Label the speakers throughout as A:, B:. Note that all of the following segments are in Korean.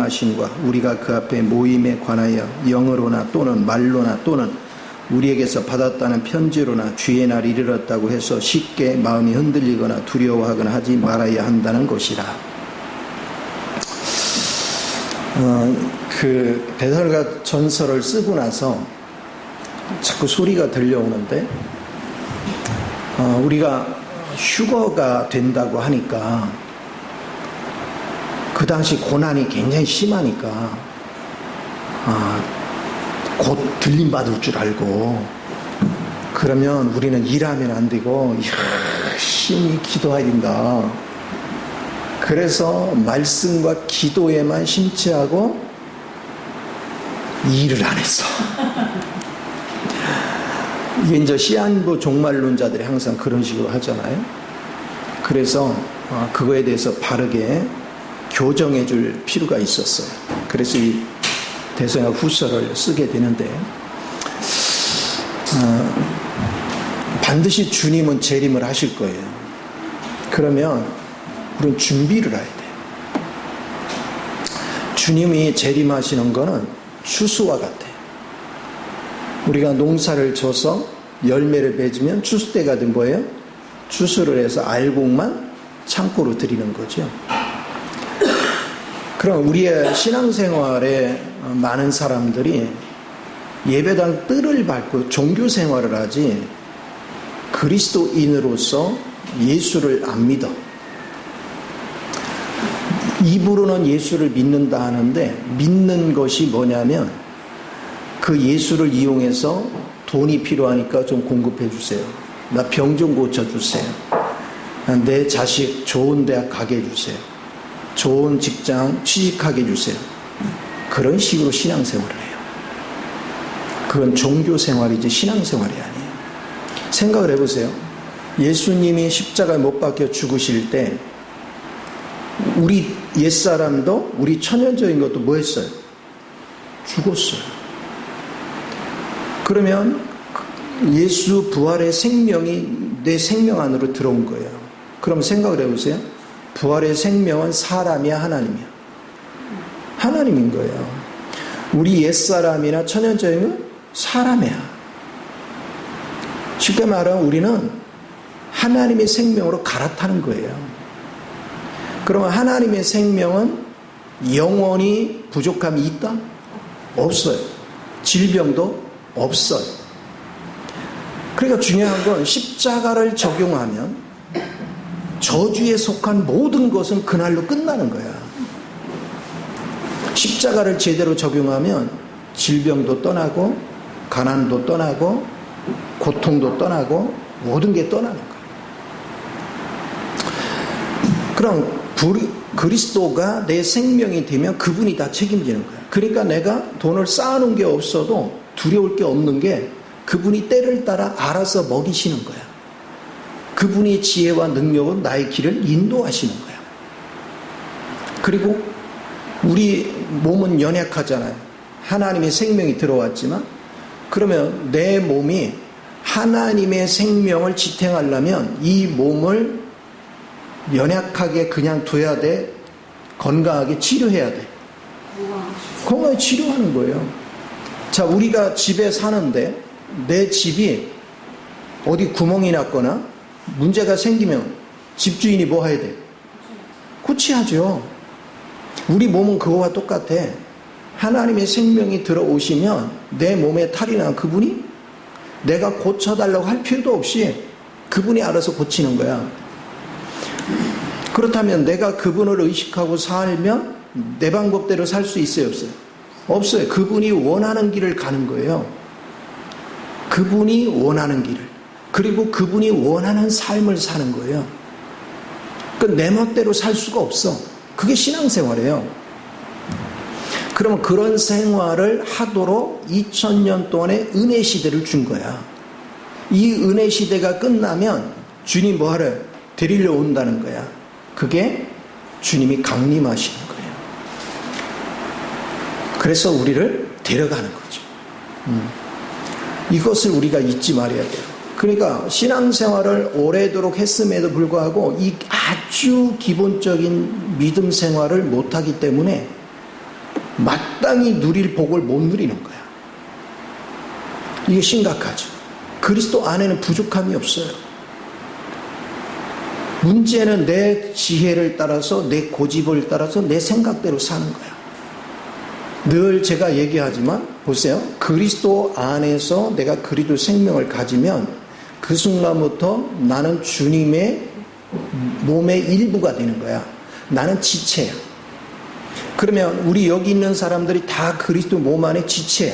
A: 명하심과 우리가 그 앞에 모임에 관하여 영어로나 또는 말로나 또는 우리에게서 받았다는 편지로나 주의 날이 이르렀다고 해서 쉽게 마음이 흔들리거나 두려워하거나 하지 말아야 한다는 것이라. 그 베들가 전설을 쓰고 나서 자꾸 소리가 들려오는데, 우리가 휴거가 된다고 하니까 그 당시 고난이 굉장히 심하니까 곧 들림 받을 줄 알고, 그러면 우리는 일하면 안 되고 열심히 기도해야 된다. 그래서 말씀과 기도에만 심취하고 일을 안 했어. 이게 이제 시한부 종말론자들이 항상 그런 식으로 하잖아요. 그래서 그거에 대해서 바르게 교정해 줄 필요가 있었어요. 그래서 이 대성약 후서를 쓰게 되는데, 반드시 주님은 재림을 하실 거예요. 그러면 우리는 준비를 해야 돼요. 주님이 재림하시는 거는 추수와 같아요. 우리가 농사를 져서 열매를 맺으면 추수 때가 된 거예요. 추수를 해서 알곡만 창고로 드리는 거죠. 그럼 우리의 신앙생활에 많은 사람들이 예배당 뜰을 밟고 종교 생활을 하지 그리스도인으로서 예수를 안 믿어. 입으로는 예수를 믿는다 하는데, 믿는 것이 뭐냐면 그 예수를 이용해서 돈이 필요하니까 좀 공급해 주세요. 나 병 좀 고쳐주세요. 내 자식 좋은 대학 가게 해주세요. 좋은 직장 취직하게 해주세요. 그런 식으로 신앙생활을 해요. 그건 종교생활이지 신앙생활이 아니에요. 생각을 해보세요. 예수님이 십자가에 못 박혀 죽으실 때 우리 옛사람도, 우리 천연적인 것도 뭐 했어요? 죽었어요. 그러면 예수 부활의 생명이 내 생명 안으로 들어온 거예요. 그럼 생각을 해보세요. 부활의 생명은 사람이야, 하나님이야? 하나님인 거예요. 우리 옛사람이나 천연적인 사람이야. 쉽게 말하면 우리는 하나님의 생명으로 갈아타는 거예요. 그러면 하나님의 생명은 영원히 부족함이 있다? 없어요. 질병도 없어요. 그러니까 중요한 건 십자가를 적용하면 저주에 속한 모든 것은 그날로 끝나는 거야. 십자가를 제대로 적용하면 질병도 떠나고 가난도 떠나고 고통도 떠나고 모든 게 떠나는 거야. 그럼 그리스도가 내 생명이 되면 그분이 다 책임지는 거야. 그러니까 내가 돈을 쌓아놓은 게 없어도 두려울 게 없는 게 그분이 때를 따라 알아서 먹이시는 거야. 그분의 지혜와 능력은 나의 길을 인도하시는 거야. 그리고 우리 몸은 연약하잖아요. 하나님의 생명이 들어왔지만, 그러면 내 몸이 하나님의 생명을 지탱하려면 이 몸을 연약하게 그냥 둬야 돼? 건강하게 치료해야 돼? 건강하게 치료하는 거예요. 자, 우리가 집에 사는데 내 집이 어디 구멍이 났거나 문제가 생기면 집주인이 뭐 해야 돼? 고쳐야죠. 우리 몸은 그거와 똑같아. 하나님의 생명이 들어오시면 내 몸에 탈이 나 그분이 내가 고쳐달라고 할 필요도 없이 그분이 알아서 고치는 거야. 그렇다면 내가 그분을 의식하고 살면 내 방법대로 살 수 있어요, 없어요? 없어요. 그분이 원하는 길을 가는 거예요. 그분이 원하는 길을. 그리고 그분이 원하는 삶을 사는 거예요. 내 멋대로 살 수가 없어. 그게 신앙생활이에요. 그러면 그런 생활을 하도록 2000년 동안의 은혜 시대를 준 거야. 이 은혜 시대가 끝나면 주님 뭐 하래? 데리러 온다는 거야. 그게 주님이 강림하시는 거예요. 그래서 우리를 데려가는 거죠. 이것을 우리가 잊지 말아야 돼요. 그러니까 신앙생활을 오래도록 했음에도 불구하고 이 아주 기본적인 믿음 생활을 못하기 때문에 마땅히 누릴 복을 못 누리는 거야. 이게 심각하죠. 그리스도 안에는 부족함이 없어요. 문제는 내 지혜를 따라서, 내 고집을 따라서, 내 생각대로 사는 거야. 늘 제가 얘기하지만 보세요. 그리스도 안에서 내가 그리스도 생명을 가지면 그 순간부터 나는 주님의 몸의 일부가 되는 거야. 나는 지체야. 그러면 우리 여기 있는 사람들이 다 그리스도 몸 안에 지체야.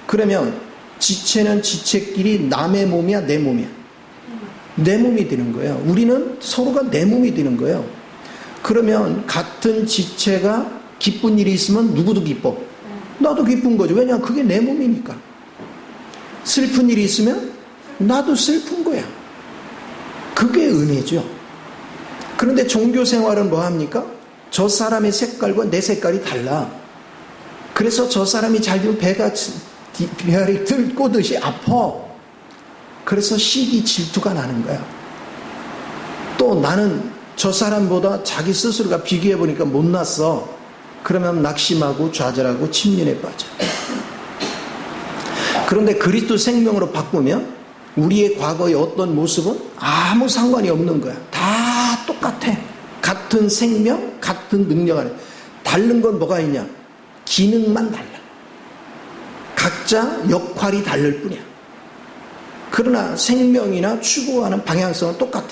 A: 그러면 지체는 지체끼리 남의 몸이야, 내 몸이야? 내 몸이 되는 거예요. 우리는 서로가 내 몸이 되는 거예요. 그러면 같은 지체가 기쁜 일이 있으면 누구도 기뻐? 나도 기쁜 거죠. 왜냐하면 그게 내 몸이니까. 슬픈 일이 있으면 나도 슬픈 거야. 그게 은혜죠. 그런데 종교 생활은 뭐 합니까? 저 사람의 색깔과 내 색깔이 달라. 그래서 저 사람이 잘 되면 배알이 들꼬듯이 아파. 그래서 시기 질투가 나는 거야. 또 나는 저 사람보다 자기 스스로가 비교해 보니까 못났어. 그러면 낙심하고 좌절하고 침륜에 빠져. 그런데 그리스도 생명으로 바꾸면 우리의 과거의 어떤 모습은 아무 상관이 없는 거야. 다 똑같아. 같은 생명, 같은 능력 안에. 다른 건 뭐가 있냐? 기능만 달라. 각자 역할이 다를 뿐이야. 그러나 생명이나 추구하는 방향성은 똑같아.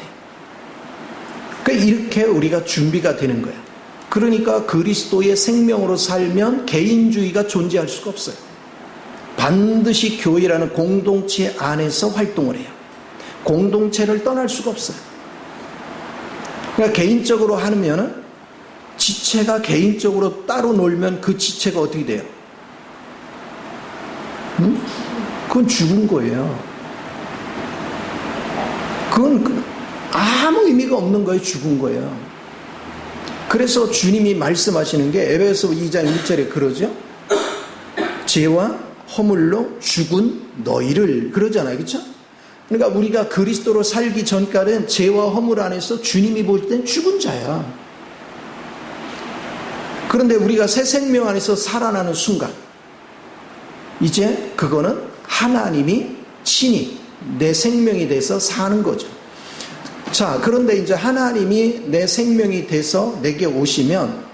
A: 그러니까 이렇게 우리가 준비가 되는 거야. 그러니까 그리스도의 생명으로 살면 개인주의가 존재할 수가 없어요. 반드시 교회라는 공동체 안에서 활동을 해요. 공동체를 떠날 수가 없어요. 그러니까 개인적으로 하면은 지체가 개인적으로 따로 놀면 그 지체가 어떻게 돼요? 그건 죽은 거예요. 그건 아무 의미가 없는 거예요. 죽은 거예요. 그래서 주님이 말씀하시는 게 에베소 2장 1절에 그러죠. 죄와 허물로 죽은 너희를 그러잖아요. 그렇죠? 그러니까 우리가 그리스도로 살기 전까지는 죄와 허물 안에서 주님이 볼 땐 죽은 자야. 그런데 우리가 새 생명 안에서 살아나는 순간 이제 그거는 하나님이 친히 내 생명이 돼서 사는 거죠. 자, 그런데 이제 하나님이 내 생명이 돼서 내게 오시면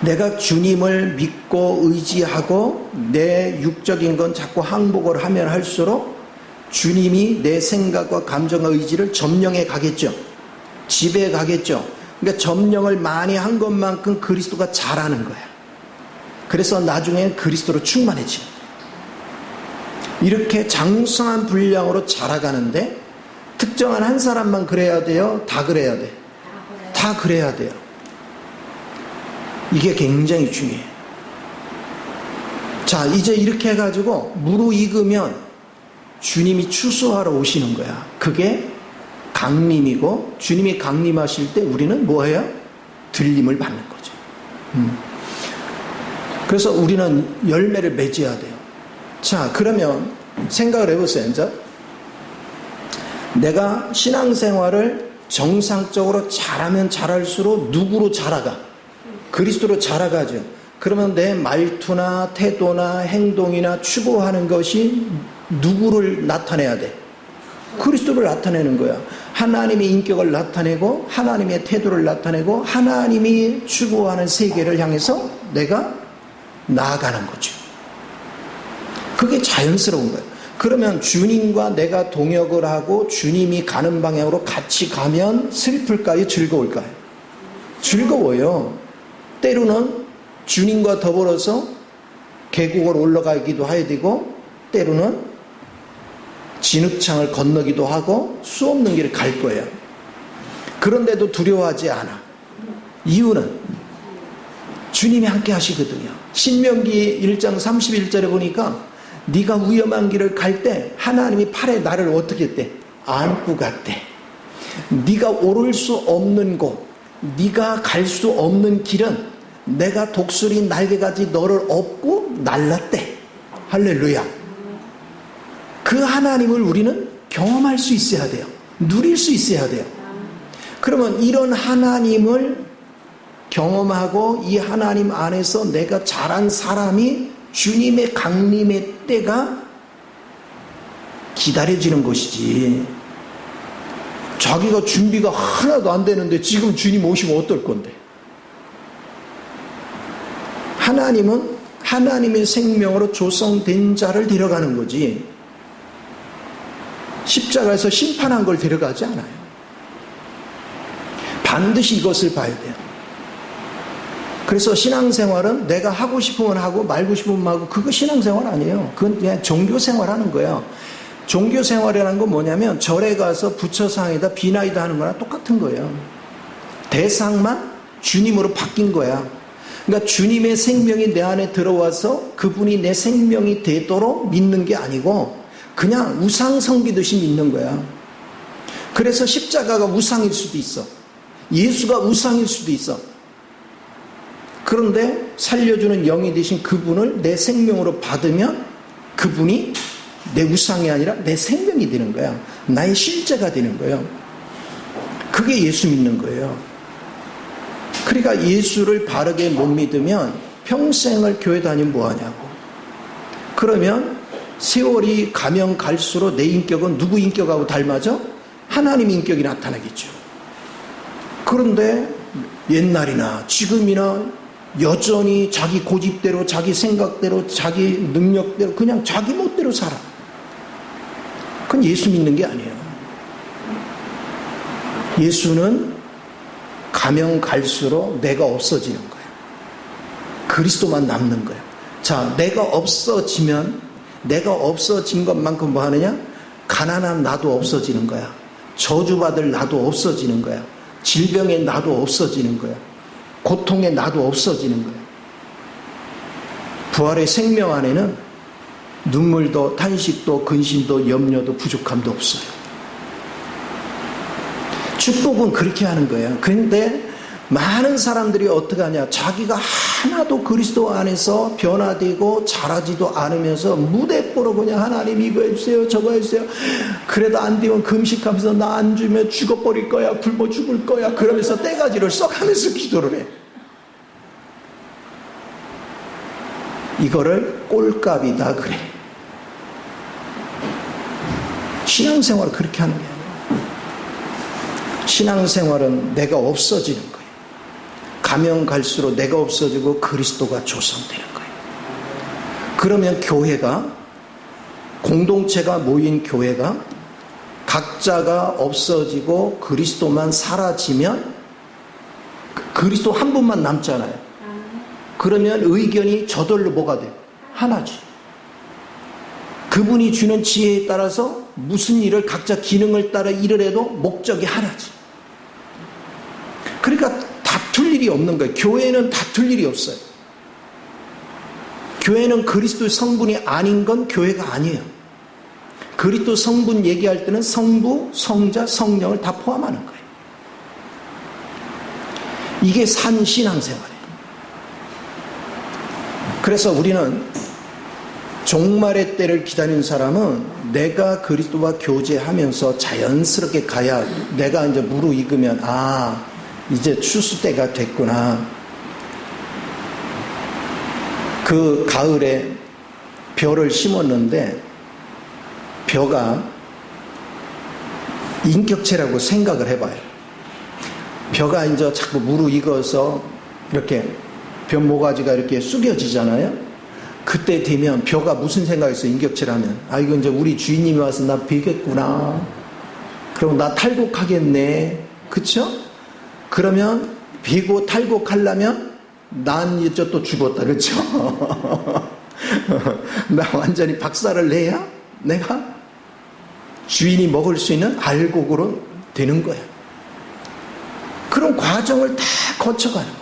A: 내가 주님을 믿고 의지하고 내 육적인 건 자꾸 항복을 하면 할수록 주님이 내 생각과 감정과 의지를 점령해 가겠죠. 지배해 가겠죠. 그러니까 점령을 많이 한 것만큼 그리스도가 잘하는 거야. 그래서 나중에 그리스도로 충만해지는 거야. 이렇게 장성한 분량으로 자라가는데 특정한 한 사람만 그래야 돼요? 다 그래야 돼? 다 그래야 돼요. 이게 굉장히 중요해요. 자, 이제 이렇게 해가지고 무르익으면 주님이 추수하러 오시는 거야. 그게 강림이고 주님이 강림하실 때 우리는 뭐예요? 들림을 받는 거죠. 그래서 우리는 열매를 맺어야 돼요. 자, 그러면 생각을 해보세요. 이제 내가 신앙생활을 정상적으로 잘하면 잘할수록 누구로 자라가? 그리스도로 자라가죠. 그러면 내 말투나 태도나 행동이나 추구하는 것이 누구를 나타내야 돼? 그리스도를 나타내는 거야. 하나님의 인격을 나타내고 하나님의 태도를 나타내고 하나님이 추구하는 세계를 향해서 내가 나아가는 거죠. 그게 자연스러운 거예요. 그러면 주님과 내가 동역을 하고 주님이 가는 방향으로 같이 가면 슬플까요? 즐거울까요? 즐거워요. 때로는 주님과 더불어서 계곡을 올라가기도 해야 되고 때로는 진흙창을 건너기도 하고 수없는 길을 갈 거예요. 그런데도 두려워하지 않아. 이유는 주님이 함께 하시거든요. 신명기 1장 31절에 보니까 네가 위험한 길을 갈 때 하나님이 팔에 나를 어떻게 했대? 안고 갔대. 네가 오를 수 없는 곳, 네가 갈 수 없는 길은 내가 독수리 날개까지 너를 업고 날랐대. 할렐루야. 그 하나님을 우리는 경험할 수 있어야 돼요. 누릴 수 있어야 돼요. 그러면 이런 하나님을 경험하고 이 하나님 안에서 내가 자란 사람이 주님의 강림의 때가 기다려지는 것이지. 자기가 준비가 하나도 안 되는데 지금 주님 오시면 어떨 건데. 하나님은 하나님의 생명으로 조성된 자를 데려가는 거지, 십자가에서 심판한 걸 데려가지 않아요. 반드시 이것을 봐야 돼요. 그래서 신앙생활은 내가 하고 싶으면 하고 말고 싶으면 말고, 그거 신앙생활 아니에요. 그건 그냥 종교생활 하는 거예요. 종교생활이라는 건 뭐냐면 절에 가서 부처상이다 비나이다 하는 거랑 똑같은 거예요. 대상만 주님으로 바뀐 거야. 그러니까 주님의 생명이 내 안에 들어와서 그분이 내 생명이 되도록 믿는 게 아니고 그냥 우상 섬기듯이 믿는 거야. 그래서 십자가가 우상일 수도 있어. 예수가 우상일 수도 있어. 그런데 살려주는 영이 되신 그분을 내 생명으로 받으면 그분이 내 우상이 아니라 내 생명이 되는 거야. 나의 실제가 되는 거예요. 그게 예수 믿는 거예요. 그러니까 예수를 바르게 못 믿으면 평생을 교회 다니면 뭐하냐고. 그러면 세월이 가면 갈수록 내 인격은 누구 인격하고 닮아져? 하나님 인격이 나타나겠죠. 그런데 옛날이나 지금이나 여전히 자기 고집대로, 자기 생각대로, 자기 능력대로 그냥 자기 멋대로 살아. 그건 예수 믿는 게 아니에요. 예수는 가면 갈수록 내가 없어지는 거예요. 그리스도만 남는 거예요. 자, 내가 없어지면 내가 없어진 것만큼 뭐 하느냐? 가난한 나도 없어지는 거야. 저주받을 나도 없어지는 거야. 질병의 나도 없어지는 거야. 고통의 나도 없어지는 거야. 부활의 생명 안에는 눈물도 탄식도 근심도 염려도 부족함도 없어요. 축복은 그렇게 하는 거예요. 그런데 많은 사람들이 어떻게 하냐? 자기가 하나도 그리스도 안에서 변화되고 자라지도 않으면서 무대뽀로 그냥 하나님 이거 해주세요 저거 해주세요. 그래도 안 되면 금식하면서 나 안 주면 죽어버릴 거야, 굶어 죽을 거야, 그러면서 떼가지를 썩하면서 기도를 해. 이거를 꼴값이다 그래. 신앙생활을 그렇게 하는 거예요. 신앙생활은 내가 없어지는 거예요. 가면 갈수록 내가 없어지고 그리스도가 조성되는 거예요. 그러면 교회가, 공동체가 모인 교회가 각자가 없어지고 그리스도만 사라지면 그리스도 한 분만 남잖아요. 그러면 의견이 저절로 뭐가 돼? 하나지. 그분이 주는 지혜에 따라서 무슨 일을 각자 기능을 따라 일을 해도 목적이 하나지. 그러니까 다툴 일이 없는 거예요. 교회는 다툴 일이 없어요. 교회는 그리스도의 성분이 아닌 건 교회가 아니에요. 그리스도 성분 얘기할 때는 성부, 성자, 성령을 다 포함하는 거예요. 이게 산 신앙생활이에요. 그래서 우리는 종말의 때를 기다리는 사람은 내가 그리스도와 교제하면서 자연스럽게 가야, 내가 이제 무르익으면 아 이제 추수 때가 됐구나. 그 가을에 벼를 심었는데 벼가 인격체라고 생각을 해봐요. 벼가 이제 자꾸 무르익어서 이렇게 벼 모가지가 이렇게 숙여지잖아요. 그때 되면 벼가 무슨 생각이 있어요? 인격체라면 아 이거 이제 우리 주인님이 와서 나 베겠구나. 그럼 나 탈곡하겠네. 그쵸? 그러면 베고 탈곡하려면 난 이제 또 죽었다. 그쵸? 나 완전히 박살을 내야 내가 주인이 먹을 수 있는 알곡으로 되는 거야. 그런 과정을 다 거쳐가는 거예요.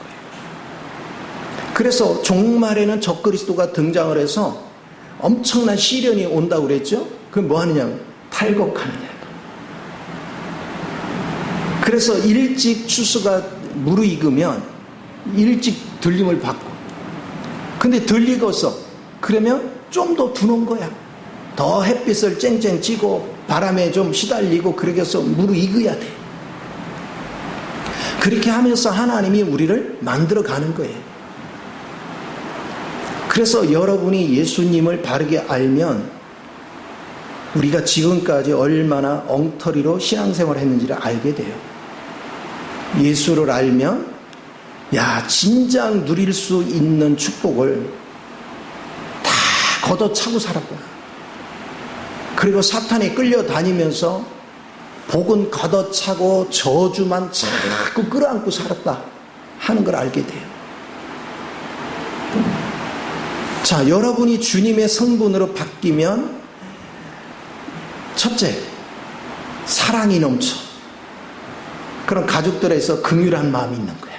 A: 그래서 종말에는 적그리스도가 등장을 해서 엄청난 시련이 온다고 그랬죠. 그럼 뭐 하느냐? 탈곡하느냐. 그래서 일찍 추수가 무르익으면 일찍 들림을 받고, 근데 들리고서 그러면 좀 더 두는 거야. 더 햇빛을 쨍쨍 찌고 바람에 좀 시달리고 그러게 해서 무르익어야 돼. 그렇게 하면서 하나님이 우리를 만들어 가는 거예요. 그래서 여러분이 예수님을 바르게 알면 우리가 지금까지 얼마나 엉터리로 신앙생활을 했는지를 알게 돼요. 예수를 알면 진작 누릴 수 있는 축복을 다 걷어차고 살았구나. 그리고 사탄에 끌려다니면서 복은 걷어차고 저주만 자꾸 끌어안고 살았다 하는 걸 알게 돼요. 자, 여러분이 주님의 성분으로 바뀌면 첫째, 사랑이 넘쳐. 그런 가족들에서 긍휼한 마음이 있는 거야.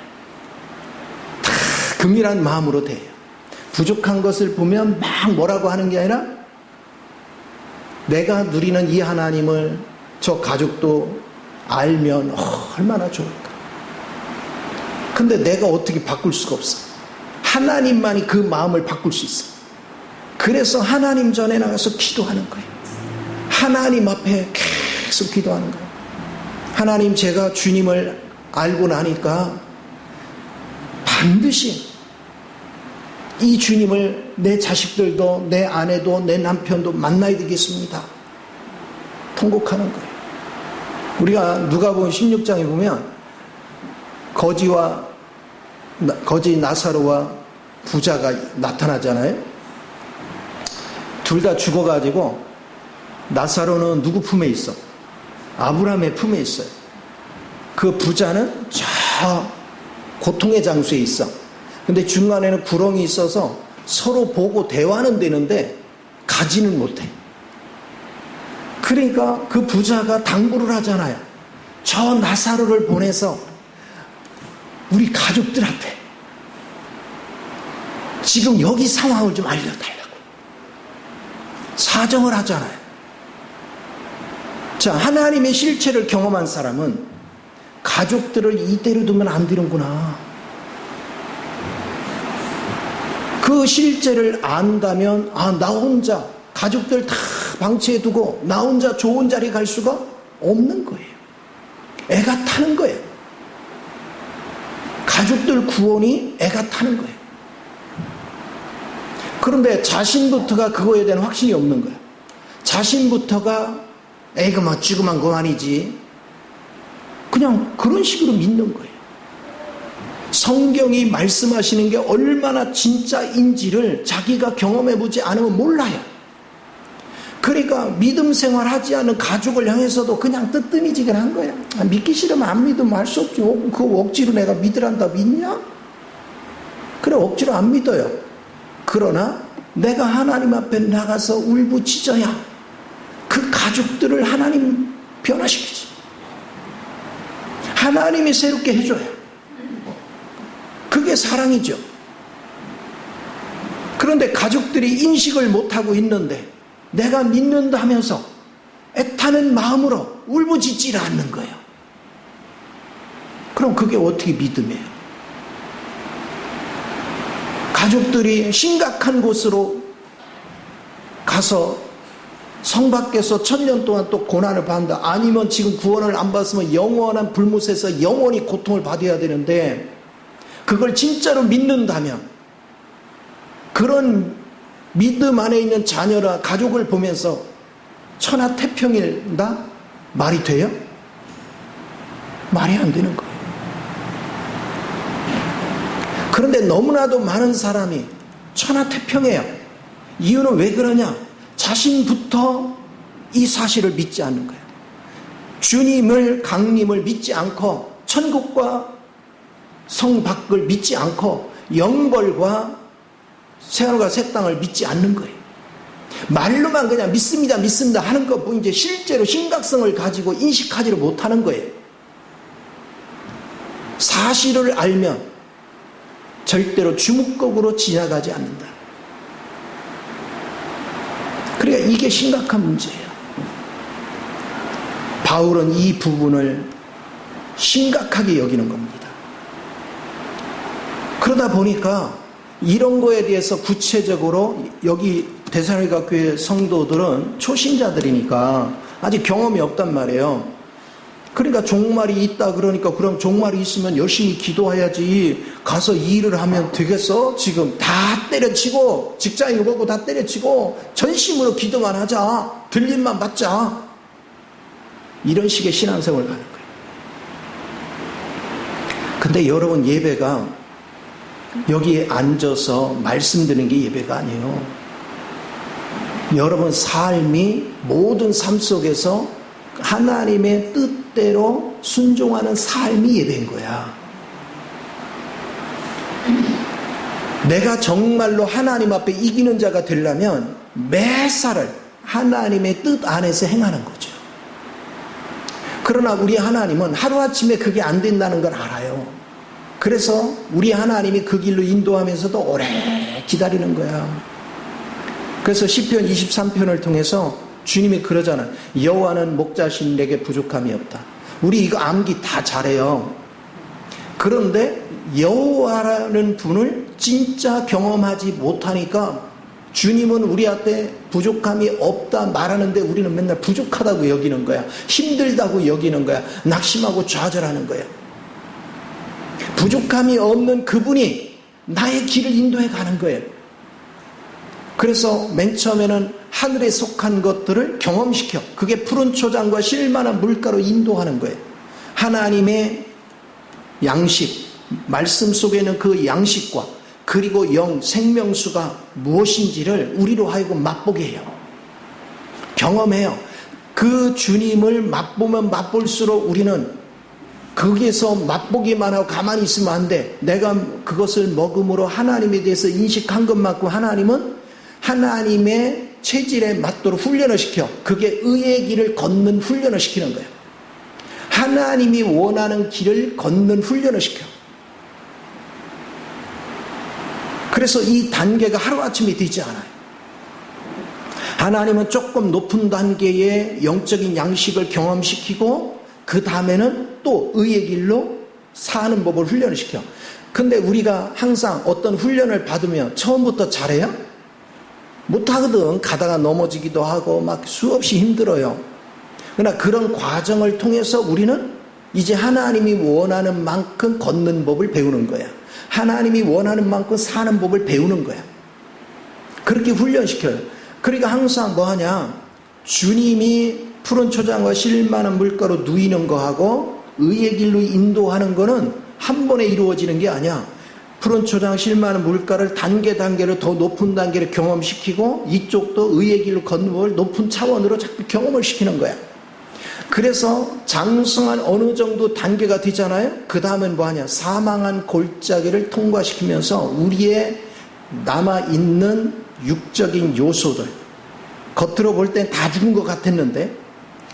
A: 다 긍휼한 마음으로 돼요. 부족한 것을 보면 막 뭐라고 하는 게 아니라 내가 누리는 이 하나님을 저 가족도 알면 얼마나 좋을까. 근데 내가 어떻게 바꿀 수가 없어. 하나님만이 그 마음을 바꿀 수 있어. 그래서 하나님 전에 나가서 기도하는 거예요. 하나님 앞에 계속 기도하는 거예요. 하나님, 제가 주님을 알고 나니까 반드시 이 주님을 내 자식들도 내 아내도 내 남편도 만나야 되겠습니다. 통곡하는 거예요. 우리가 누가복음 16장에 보면 거지 나사로와 부자가 나타나잖아요. 둘 다 죽어가지고 나사로는 누구 품에 있어? 아브라함의 품에 있어요. 그 부자는 저 고통의 장소에 있어. 근데 중간에는 구렁이 있어서 서로 보고 대화는 되는데 가지는 못해. 그러니까 그 부자가 당부를 하잖아요. 저 나사로를 보내서 우리 가족들한테 지금 여기 상황을 좀 알려달라고 사정을 하잖아요. 자, 하나님의 실체를 경험한 사람은 가족들을 이대로 두면 안 되는구나. 그 실체를 안다면 나 혼자 가족들 다 방치해 두고 나 혼자 좋은 자리에 갈 수가 없는 거예요. 애가 타는 거예요. 가족들 구원이 애가 타는 거예요. 그런데 자신부터가 그거에 대한 확신이 없는 거예요. 자신부터가 애가 멋지고만 그만이지. 그냥 그런 식으로 믿는 거예요. 성경이 말씀하시는 게 얼마나 진짜인지를 자기가 경험해보지 않으면 몰라요. 그러니까 믿음 생활하지 않은 가족을 향해서도 그냥 뜨뜨미지근한 거야. 믿기 싫으면 안 믿으면 할 수 없지. 그 억지로 내가 믿으란다 믿냐? 그래, 억지로 안 믿어요. 그러나 내가 하나님 앞에 나가서 울부짖어야 그 가족들을 하나님 변화시키지. 하나님이 새롭게 해줘요. 그게 사랑이죠. 그런데 가족들이 인식을 못하고 있는데 내가 믿는다 하면서 애타는 마음으로 울부짖지를 않는 거예요. 그럼 그게 어떻게 믿음이에요? 가족들이 심각한 곳으로 가서 성 밖에서 1000년 동안 또 고난을 받는다. 아니면 지금 구원을 안 받았으면 영원한 불못에서 영원히 고통을 받아야 되는데 그걸 진짜로 믿는다면 그런 믿음 안에 있는 자녀나 가족을 보면서 천하태평이다? 말이 돼요? 말이 안 되는 거예요. 그런데 너무나도 많은 사람이 천하태평해요. 이유는 왜 그러냐? 자신부터 이 사실을 믿지 않는 거예요. 주님을, 강림을 믿지 않고 천국과 성 밖을 믿지 않고 영벌과 새하늘과 새 땅을 믿지 않는 거예요. 말로만 그냥 믿습니다 믿습니다 하는 것 보니 이제 실제로 심각성을 가지고 인식하지를 못하는 거예요. 사실을 알면 절대로 주목극으로 지나가지 않는다. 그러니까 이게 심각한 문제예요. 바울은 이 부분을 심각하게 여기는 겁니다. 그러다 보니까 이런 거에 대해서 구체적으로 여기 데살로니가 교회 성도들은 초신자들이니까 아직 경험이 없단 말이에요. 그러니까 종말이 있다 그러니까 그럼 종말이 있으면 열심히 기도해야지 가서 일을 하면 되겠어? 지금 다 때려치고 직장인 보고 다 때려치고 전심으로 기도만 하자. 들림만 받자. 이런 식의 신앙생활을 가는 거예요. 근데 여러분 예배가 여기에 앉아서 말씀 드리는 게 예배가 아니에요. 여러분 삶이 모든 삶 속에서 하나님의 뜻대로 순종하는 삶이 예배인 거야. 내가 정말로 하나님 앞에 이기는 자가 되려면 매사를 하나님의 뜻 안에서 행하는 거죠. 그러나 우리 하나님은 하루아침에 그게 안 된다는 걸 알아요. 그래서 우리 하나님이 그 길로 인도하면서도 오래 기다리는 거야. 그래서 시편 23편을 통해서 주님이 그러잖아요. 여호와는 목자신 내게 부족함이 없다. 우리 이거 암기 다 잘해요. 그런데 여호와라는 분을 진짜 경험하지 못하니까 주님은 우리한테 부족함이 없다 말하는데 우리는 맨날 부족하다고 여기는 거야. 힘들다고 여기는 거야. 낙심하고 좌절하는 거야. 부족함이 없는 그분이 나의 길을 인도해 가는 거예요. 그래서 맨 처음에는 하늘에 속한 것들을 경험시켜 그게 푸른 초장과 쉴만한 물가로 인도하는 거예요. 하나님의 양식, 말씀 속에는 그 양식과 그리고 영, 생명수가 무엇인지를 우리로 하여금 맛보게 해요. 경험해요. 그 주님을 맛보면 맛볼수록 우리는 거기에서 맛보기만 하고 가만히 있으면 안 돼. 내가 그것을 먹음으로 하나님에 대해서 인식한 것만큼 하나님은 하나님의 체질에 맞도록 훈련을 시켜. 그게 의의 길을 걷는 훈련을 시키는 거예요. 하나님이 원하는 길을 걷는 훈련을 시켜. 그래서 이 단계가 하루아침에 되지 않아요. 하나님은 조금 높은 단계의 영적인 양식을 경험시키고 그 다음에는 또 의의 길로 사는 법을 훈련을 시켜. 근데 우리가 항상 어떤 훈련을 받으면 처음부터 잘해요? 못하거든. 가다가 넘어지기도 하고 막 수없이 힘들어요. 그러나 그런 과정을 통해서 우리는 이제 하나님이 원하는 만큼 걷는 법을 배우는 거야. 하나님이 원하는 만큼 사는 법을 배우는 거야. 그렇게 훈련시켜요. 그러니까 항상 뭐하냐, 주님이 푸른 초장과 쉴만한 물가로 누이는 거하고 의의 길로 인도하는 거는 한 번에 이루어지는 게 아니야. 푸른 초장 쉴만한 물가를 단계로 더 높은 단계를 경험시키고 이쪽도 의의 길로 걷는 걸 높은 차원으로 자꾸 경험을 시키는 거야. 그래서 장성한 어느 정도 단계가 되잖아요. 그 다음엔 뭐하냐, 사망한 골짜기를 통과시키면서 우리의 남아있는 육적인 요소들, 겉으로 볼 땐 다 죽은 것 같았는데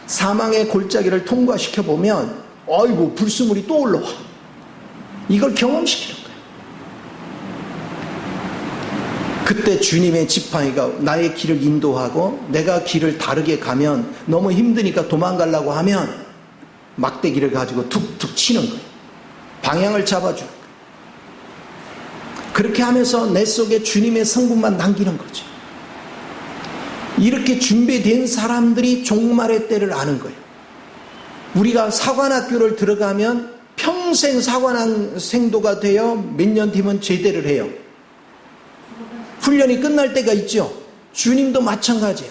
A: 사망의 골짜기를 통과시켜보면 아이고 불순물이 또 올라와. 이걸 경험시키는 거예요. 그때 주님의 지팡이가 나의 길을 인도하고 내가 길을 다르게 가면 너무 힘드니까 도망가려고 하면 막대기를 가지고 툭툭 치는 거예요. 방향을 잡아주는 거예요. 그렇게 하면서 내 속에 주님의 성분만 남기는 거죠. 이렇게 준비된 사람들이 종말의 때를 아는 거예요. 우리가 사관학교를 들어가면 평생 사관생도가 되어 몇 년 뒤면 제대를 해요. 훈련이 끝날 때가 있죠. 주님도 마찬가지야.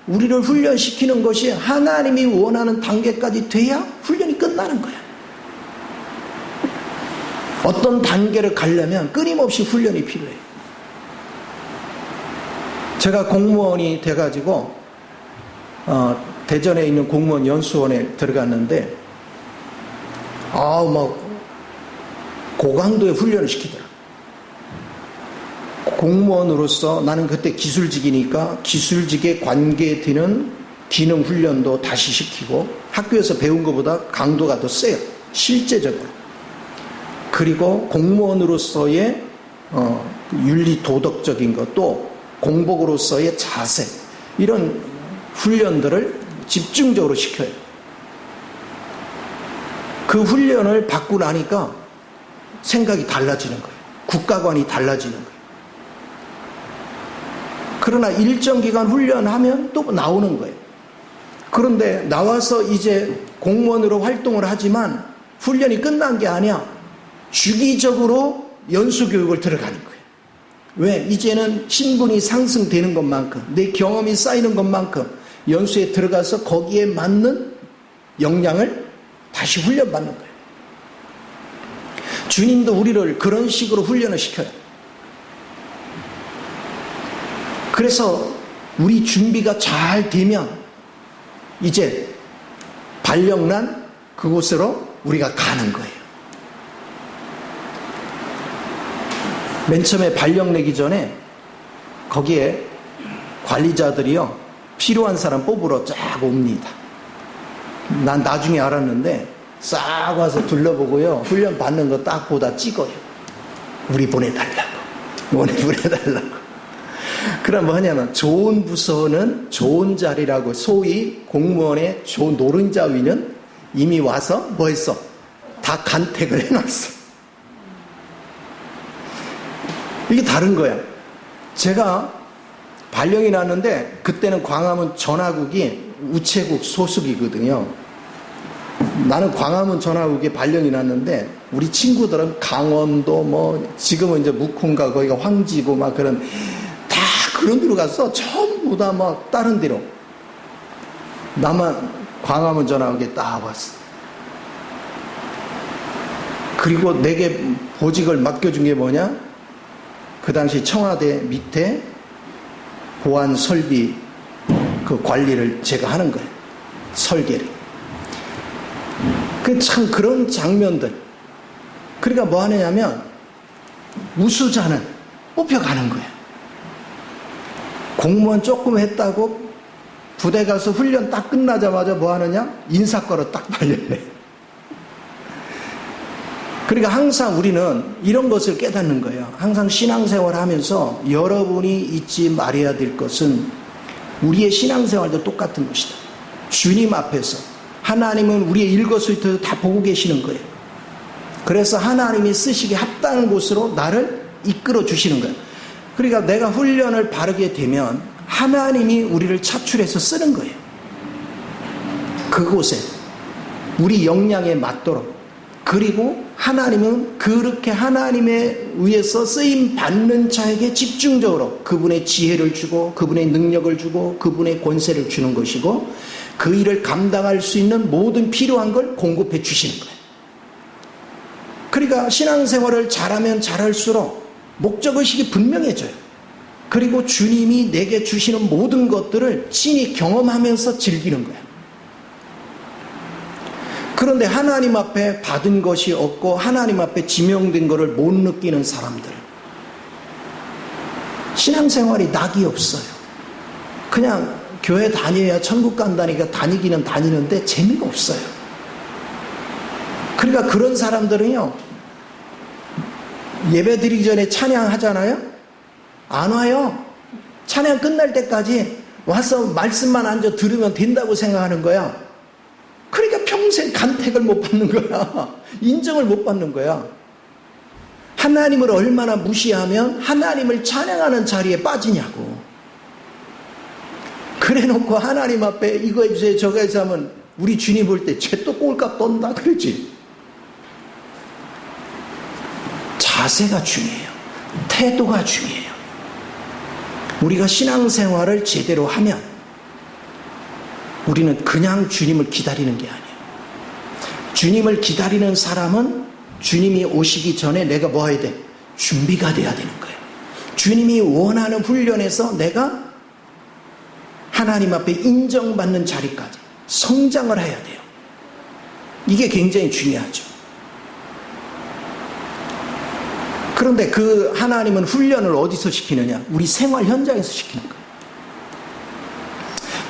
A: 우리를 훈련시키는 것이 하나님이 원하는 단계까지 돼야 훈련이 끝나는 거야. 어떤 단계를 가려면 끊임없이 훈련이 필요해요. 제가 공무원이 돼가지고 대전에 있는 공무원 연수원에 들어갔는데 고강도의 훈련을 시키더라. 공무원으로서 나는 그때 기술직이니까 기술직에 관계되는 기능 훈련도 다시 시키고 학교에서 배운 것보다 강도가 더 세요. 실제적으로. 그리고 공무원으로서의 윤리 도덕적인 것도 공복으로서의 자세, 이런 훈련들을 집중적으로 시켜요. 그 훈련을 받고 나니까 생각이 달라지는 거예요. 국가관이 달라지는 거예요. 그러나 일정 기간 훈련하면 또 나오는 거예요. 그런데 나와서 이제 공무원으로 활동을 하지만 훈련이 끝난 게 아니야. 주기적으로 연수교육을 들어가는 거예요. 왜? 이제는 신분이 상승되는 것만큼, 내 경험이 쌓이는 것만큼 연수에 들어가서 거기에 맞는 역량을 다시 훈련받는 거예요. 주님도 우리를 그런 식으로 훈련을 시켜요. 그래서 우리 준비가 잘 되면 이제 발령난 그곳으로 우리가 가는 거예요. 맨 처음에 발령 내기 전에 거기에 관리자들이요, 필요한 사람 뽑으러 쫙 옵니다. 난 나중에 알았는데 싹 와서 둘러보고요, 훈련 받는 거 딱 보다 찍어요. 우리 보내달라고. 보내달라고. 그럼 뭐 하냐면, 좋은 부서는 좋은 자리라고, 소위 공무원의 좋은 노른자위는 이미 와서 뭐 했어? 다 간택을 해놨어. 이게 다른 거야. 제가 발령이 났는데 그때는 광화문 전화국이 우체국 소속이거든요. 나는 광화문 전화국에 발령이 났는데 우리 친구들은 강원도 뭐 지금은 이제 묵훈가 거기가 황지고 막 그런 다 그런 데로 가서 전부 다 막 다른 데로, 나만 광화문 전화국에 딱 왔어. 그리고 내게 보직을 맡겨준 게 뭐냐? 그 당시 청와대 밑에 보안 설비 그 관리를 제가 하는 거예요. 설계를. 그 참 그런 장면들. 그러니까 뭐 하느냐면 우수자는 뽑혀가는 거예요. 공무원 조금 했다고 부대 가서 훈련 딱 끝나자마자 뭐 하느냐? 인사과로 딱 발령해. 그러니까 항상 우리는 이런 것을 깨닫는 거예요. 항상 신앙생활 하면서 여러분이 잊지 말아야 될 것은 우리의 신앙생활도 똑같은 것이다. 주님 앞에서 하나님은 우리의 일거수일투족을 다 보고 계시는 거예요. 그래서 하나님이 쓰시기에 합당한 곳으로 나를 이끌어 주시는 거예요. 그러니까 내가 훈련을 바르게 되면 하나님이 우리를 차출해서 쓰는 거예요. 그곳에 우리 역량에 맞도록. 그리고 하나님은 그렇게 하나님에 의해서 쓰임 받는 자에게 집중적으로 그분의 지혜를 주고 그분의 능력을 주고 그분의 권세를 주는 것이고, 그 일을 감당할 수 있는 모든 필요한 걸 공급해 주시는 거예요. 그러니까 신앙생활을 잘하면 잘할수록 목적의식이 분명해져요. 그리고 주님이 내게 주시는 모든 것들을 친히 경험하면서 즐기는 거예요. 그런데 하나님 앞에 받은 것이 없고 하나님 앞에 지명된 것을 못 느끼는 사람들, 신앙생활이 낙이 없어요. 그냥 교회 다녀야 천국 간다니까 다니기는 다니는데 재미가 없어요. 그러니까 그런 사람들은요, 예배 드리기 전에 찬양하잖아요. 안 와요. 찬양 끝날 때까지 와서 말씀만 앉아 들으면 된다고 생각하는 거야. 그러니까 평생 간택을 못 받는 거야. 인정을 못 받는 거야. 하나님을 얼마나 무시하면 하나님을 찬양하는 자리에 빠지냐고. 그래 놓고 하나님 앞에 이거 해주세요 저거 해주세요 하면 우리 주님 볼 때 쟤 또 꼴값 떤다 그러지. 자세가 중요해요. 태도가 중요해요. 우리가 신앙생활을 제대로 하면 우리는 그냥 주님을 기다리는 게 아니에요. 주님을 기다리는 사람은 주님이 오시기 전에 내가 뭐 해야 돼? 준비가 돼야 되는 거예요. 주님이 원하는 훈련에서 내가 하나님 앞에 인정받는 자리까지 성장을 해야 돼요. 이게 굉장히 중요하죠. 그런데 그 하나님은 훈련을 어디서 시키느냐? 우리 생활 현장에서 시키는 거예요.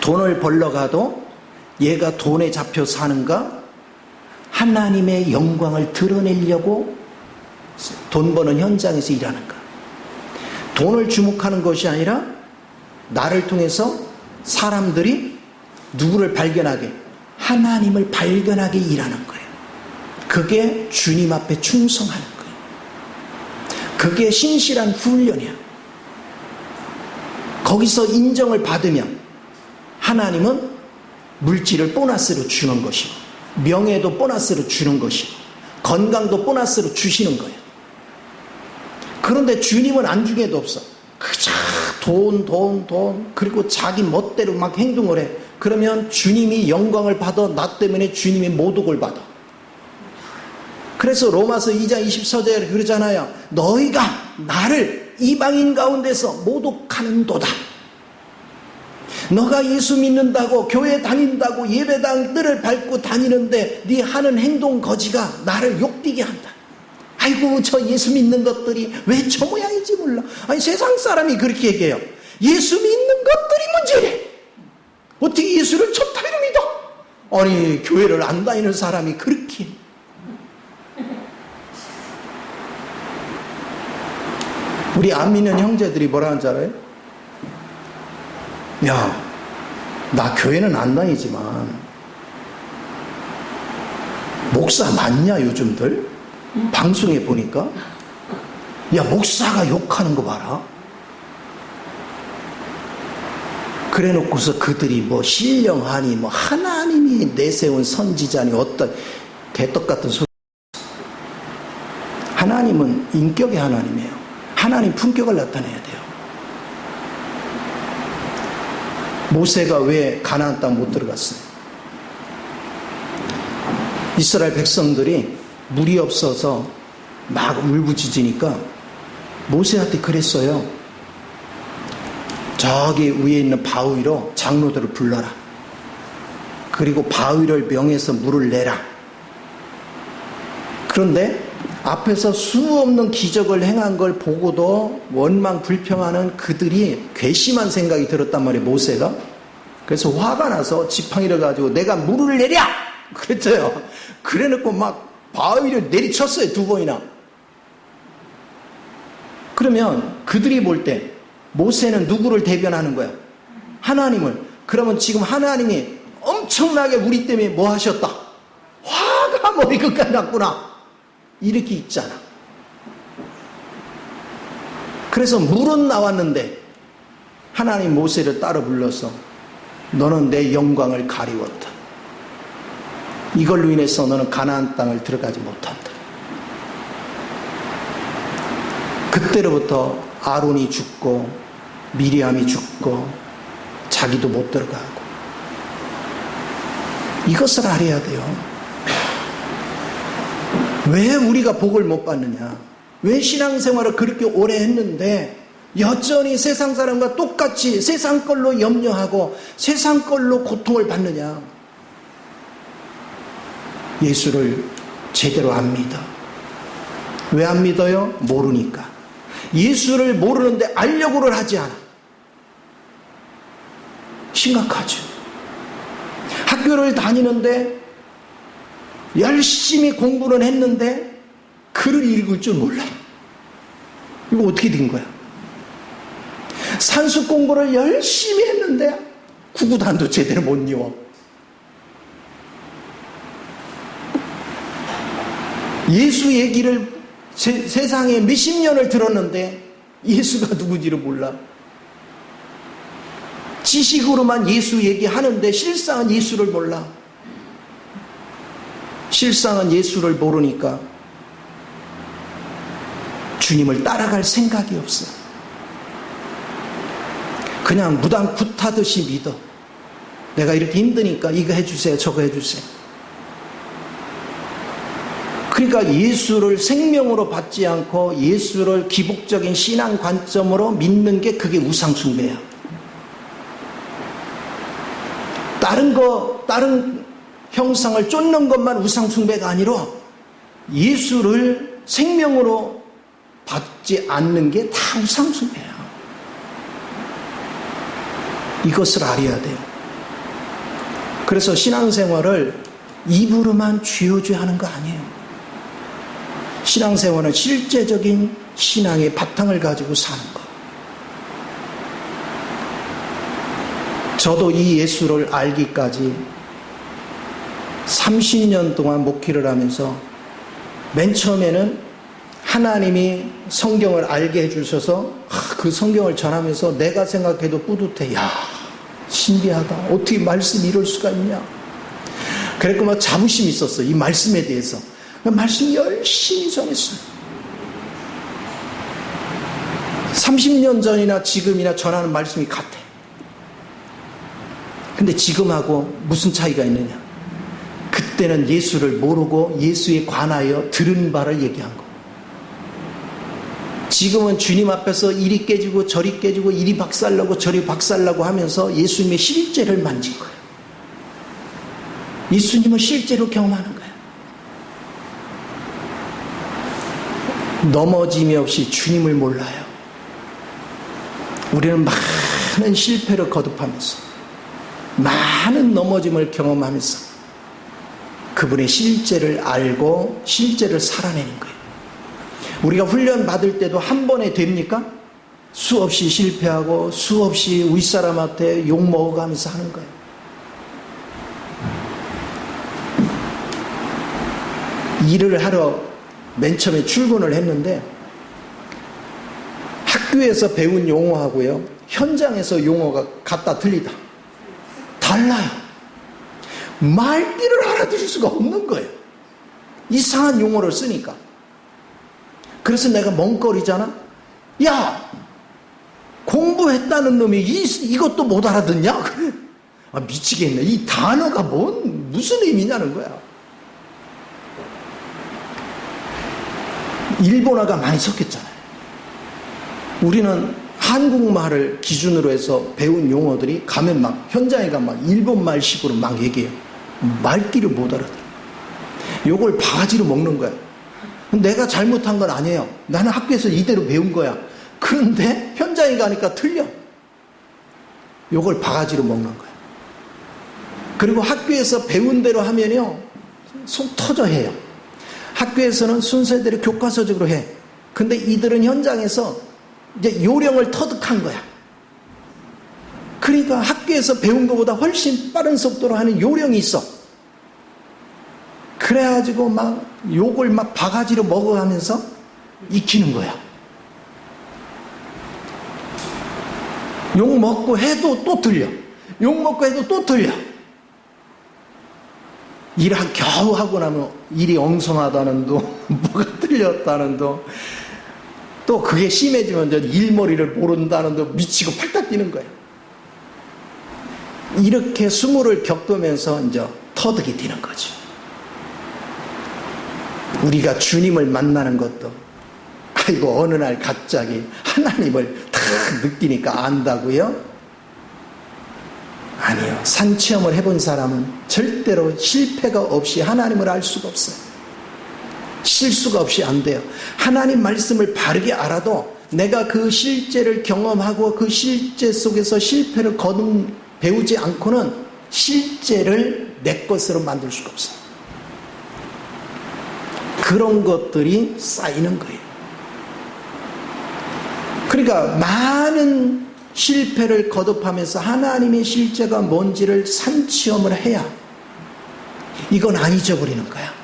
A: 돈을 벌러 가도 얘가 돈에 잡혀 사는가? 하나님의 영광을 드러내려고 돈 버는 현장에서 일하는가? 돈을 주목하는 것이 아니라 나를 통해서 사람들이 누구를 발견하게? 하나님을 발견하게 일하는 거예요. 그게 주님 앞에 충성하는 거예요. 그게 신실한 훈련이야. 거기서 인정을 받으면 하나님은 물질을 보너스로 주는 것이고, 명예도 보너스로 주는 것이고, 건강도 보너스로 주시는 거예요. 그런데 주님은 안중에도 없어. 그저 돈, 그리고 자기 멋대로 막 행동을 해. 그러면 주님이 영광을 받아, 나 때문에 주님이 모독을 받아. 그래서 로마서 2장 24절에 그러잖아요. 너희가 나를 이방인 가운데서 모독하는도다. 너가 예수 믿는다고, 교회 다닌다고, 예배당 뜰을 밟고 다니는데 네 하는 행동 거지가 나를 욕되게 한다. 아이고, 저 예수 믿는 것들이 왜 저 모양인지 몰라. 아니, 세상 사람이 그렇게 얘기해요. 예수 믿는 것들이 문제래. 어떻게 예수를 좋다고 믿어? 아니, 교회를 안 다니는 사람이 그렇게. 우리 안 믿는 형제들이 뭐라 하는지 알아요? 야, 나 교회는 안 다니지만 목사 맞냐 요즘들? 방송에 보니까. 야, 목사가 욕하는 거 봐라. 그래 놓고서 그들이 뭐 신령하니 뭐 하나님이 내세운 선지자니 어떤 개떡 같은 소리. 하나님은 인격의 하나님이에요. 하나님 품격을 나타내야 돼요. 모세가 왜 가나안 땅 못 들어갔어요? 이스라엘 백성들이 물이 없어서 막 울부짖으니까 모세한테 그랬어요. 저기 위에 있는 바위로 장로들을 불러라. 그리고 바위를 명해서 물을 내라. 그런데 앞에서 수없는 기적을 행한 걸 보고도 원망 불평하는 그들이 괘씸한 생각이 들었단 말이에요, 모세가. 그래서 화가 나서 지팡이를 가지고 내가 물을 내랴! 그랬어요. 그래 놓고 막 바위를 내리쳤어요, 2번이나. 그러면 그들이 볼 때 모세는 누구를 대변하는 거야? 하나님을. 그러면 지금 하나님이 엄청나게 우리 때문에 뭐 하셨다? 화가 머리끝까지 났구나. 이렇게 있잖아. 그래서 물은 나왔는데 하나님 모세를 따로 불러서 너는 내 영광을 가리웠다. 이걸로 인해서 너는 가나안 땅을 들어가지 못한다. 그때로부터 아론이 죽고 미리암이 죽고 자기도 못 들어가고. 이것을 알아야 돼요. 왜 우리가 복을 못 받느냐? 왜 신앙생활을 그렇게 오래 했는데 여전히 세상 사람과 똑같이 세상 걸로 염려하고 세상 걸로 고통을 받느냐? 예수를 제대로 안 믿어. 왜 안 믿어요? 모르니까. 예수를 모르는데 알려고를 하지 않아. 심각하죠. 학교를 다니는데 열심히 공부는 했는데 글을 읽을 줄 몰라. 이거 어떻게 된 거야? 산수 공부를 열심히 했는데 구구단도 제대로 못 외워. 예수 얘기를 세상에 몇십 년을 들었는데 예수가 누구지를 몰라. 지식으로만 예수 얘기하는데 실상은 예수를 몰라. 실상은 예수를 모르니까 주님을 따라갈 생각이 없어. 그냥 무당 굿하듯이 믿어. 내가 이렇게 힘드니까 이거 해주세요, 저거 해주세요. 그러니까 예수를 생명으로 받지 않고 예수를 기복적인 신앙 관점으로 믿는 게 그게 우상숭배야. 다른 형상을 쫓는 것만 우상숭배가 아니라 예수를 생명으로 받지 않는 게 다 우상숭배야. 이것을 알아야 돼요. 그래서 신앙생활을 입으로만 쥐어줘야 하는 거 아니에요. 신앙생활은 실제적인 신앙의 바탕을 가지고 사는 것. 저도 이 예수를 알기까지 30년 동안 목회를 하면서 맨 처음에는 하나님이 성경을 알게 해주셔서 그 성경을 전하면서 내가 생각해도 뿌듯해. 야, 신기하다. 어떻게 말씀이 이럴 수가 있냐. 그랬고 막 자부심이 있었어. 이 말씀에 대해서. 말씀 열심히 전했어요. 30년 전이나 지금이나 전하는 말씀이 같아. 근데 지금하고 무슨 차이가 있느냐. 그때는 예수를 모르고 예수에 관하여 들은 바를 얘기한 거. 지금은 주님 앞에서 이리 깨지고 저리 깨지고 이리 박살나고 저리 박살나고 하면서 예수님의 실제를 만진 거예요. 예수님을 실제로 경험하는 거예요. 넘어짐이 없이 주님을 몰라요. 우리는 많은 실패를 거듭하면서 많은 넘어짐을 경험하면서 그분의 실제를 알고 실제를 살아내는 거예요. 우리가 훈련 받을 때도 한 번에 됩니까? 수없이 실패하고 수없이 윗사람한테 욕먹어가면서 하는 거예요. 일을 하러 맨 처음에 출근을 했는데 학교에서 배운 용어하고요 현장에서 용어가 같다 틀리다 달라요. 말귀를 알아들을 수가 없는 거예요. 이상한 용어를 쓰니까. 그래서 내가 멍거리잖아. 야, 공부했다는 놈이 이것도 못 알아듣냐? 그래. 아, 미치겠네. 이 단어가 무슨 의미냐는 거야. 일본어가 많이 섞였잖아요. 우리는 한국말을 기준으로 해서 배운 용어들이 가면 막 현장에 가면 막 일본말식으로 막 얘기해요. 말귀를 못 알아들어. 요걸 바가지로 먹는 거야. 내가 잘못한 건 아니에요. 나는 학교에서 이대로 배운 거야. 그런데 현장에 가니까 틀려. 요걸 바가지로 먹는 거야. 그리고 학교에서 배운 대로 하면요 속 터져 해요. 학교에서는 순서대로 교과서적으로 해. 근데 이들은 현장에서 이제 요령을 터득한 거야. 그러니까 학교에서 배운 것보다 훨씬 빠른 속도로 하는 요령이 있어. 그래가지고 막 욕을 막 바가지로 먹어가면서 익히는 거야. 욕 먹고 해도 또 틀려. 욕 먹고 해도 또 틀려. 일 겨우 하고 나면 일이 엉성하다는 도 뭐가 틀렸다는 도 또 그게 심해지면 일머리를 모른다는 도 미치고 팔딱 뛰는 거야. 이렇게 수모를 겪으면서 이제 터득이 되는 거죠. 우리가 주님을 만나는 것도 아이고 어느 날 갑자기 하나님을 탁 느끼니까 안다고요? 아니요. 산체험을 해본 사람은 절대로 실패가 없이 하나님을 알 수가 없어요. 실수가 없이 안 돼요. 하나님 말씀을 바르게 알아도 내가 그 실제를 경험하고 그 실제 속에서 실패를 배우지 않고는 실제를 내 것으로 만들 수가 없어요. 그런 것들이 쌓이는 거예요. 그러니까 많은 실패를 거듭하면서 하나님의 실제가 뭔지를 산체험을 해야 이건 안 잊어버리는 거야.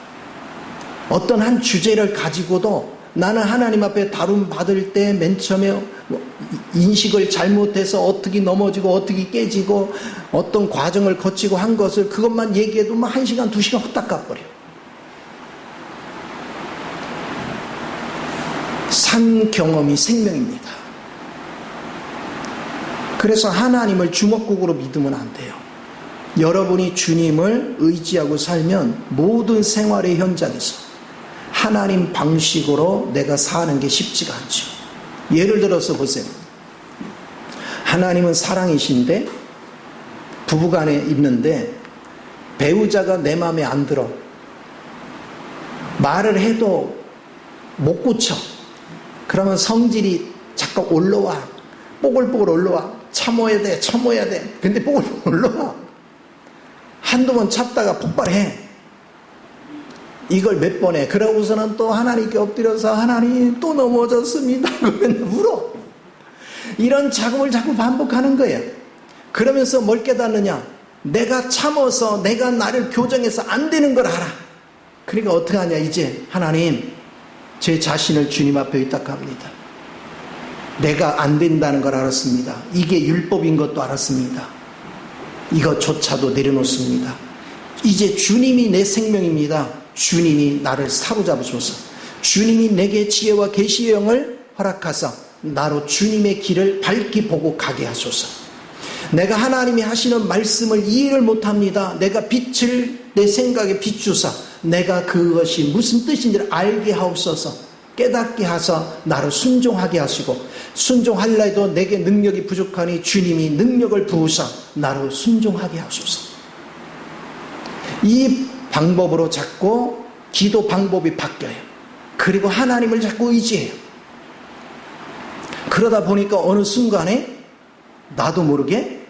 A: 어떤 한 주제를 가지고도 나는 하나님 앞에 다룸 받을 때 맨 처음에 인식을 잘못해서 어떻게 넘어지고 어떻게 깨지고 어떤 과정을 거치고 한 것을 그것만 얘기해도 막 1시간 2시간 후딱 가버려. 산 경험이 생명입니다. 그래서 하나님을 주먹국으로 믿으면 안 돼요. 여러분이 주님을 의지하고 살면 모든 생활의 현장에서 하나님 방식으로 내가 사는 게 쉽지가 않죠. 예를 들어서 보세요. 하나님은 사랑이신데 부부간에 있는데 배우자가 내 마음에 안 들어. 말을 해도 못 고쳐. 그러면 성질이 자꾸 올라와. 뽀글뽀글 올라와. 참아야 돼. 근데 뽀글뽀글 올라와. 한두 번 참다가 폭발해. 이걸 몇 번 해. 그러고서는 또 하나님께 엎드려서 하나님 또 넘어졌습니다. 그러면 울어. 이런 작업을 자꾸 반복하는 거예요. 그러면서 뭘 깨닫느냐. 내가 참아서 내가 나를 교정해서 안 되는 걸 알아. 그러니까 어떻게 하냐. 이제 하나님 제 자신을 주님 앞에 의탁합니다. 내가 안 된다는 걸 알았습니다. 이게 율법인 것도 알았습니다. 이것조차도 내려놓습니다. 이제 주님이 내 생명입니다. 주님이 나를 사로잡으소서. 주님이 내게 지혜와 계시의 영을 허락하사 나로 주님의 길을 밝히 보고 가게 하소서. 내가 하나님이 하시는 말씀을 이해를 못합니다. 내가 빛을 내 생각에 비추사 내가 그것이 무슨 뜻인지를 알게 하옵소서. 깨닫게 하사 나를 순종하게 하시고, 순종하려 해도 내게 능력이 부족하니 주님이 능력을 부으사 나를 순종하게 하소서. 이 방법으로 자꾸 기도 방법이 바뀌어요. 그리고 하나님을 자꾸 의지해요. 그러다 보니까 어느 순간에 나도 모르게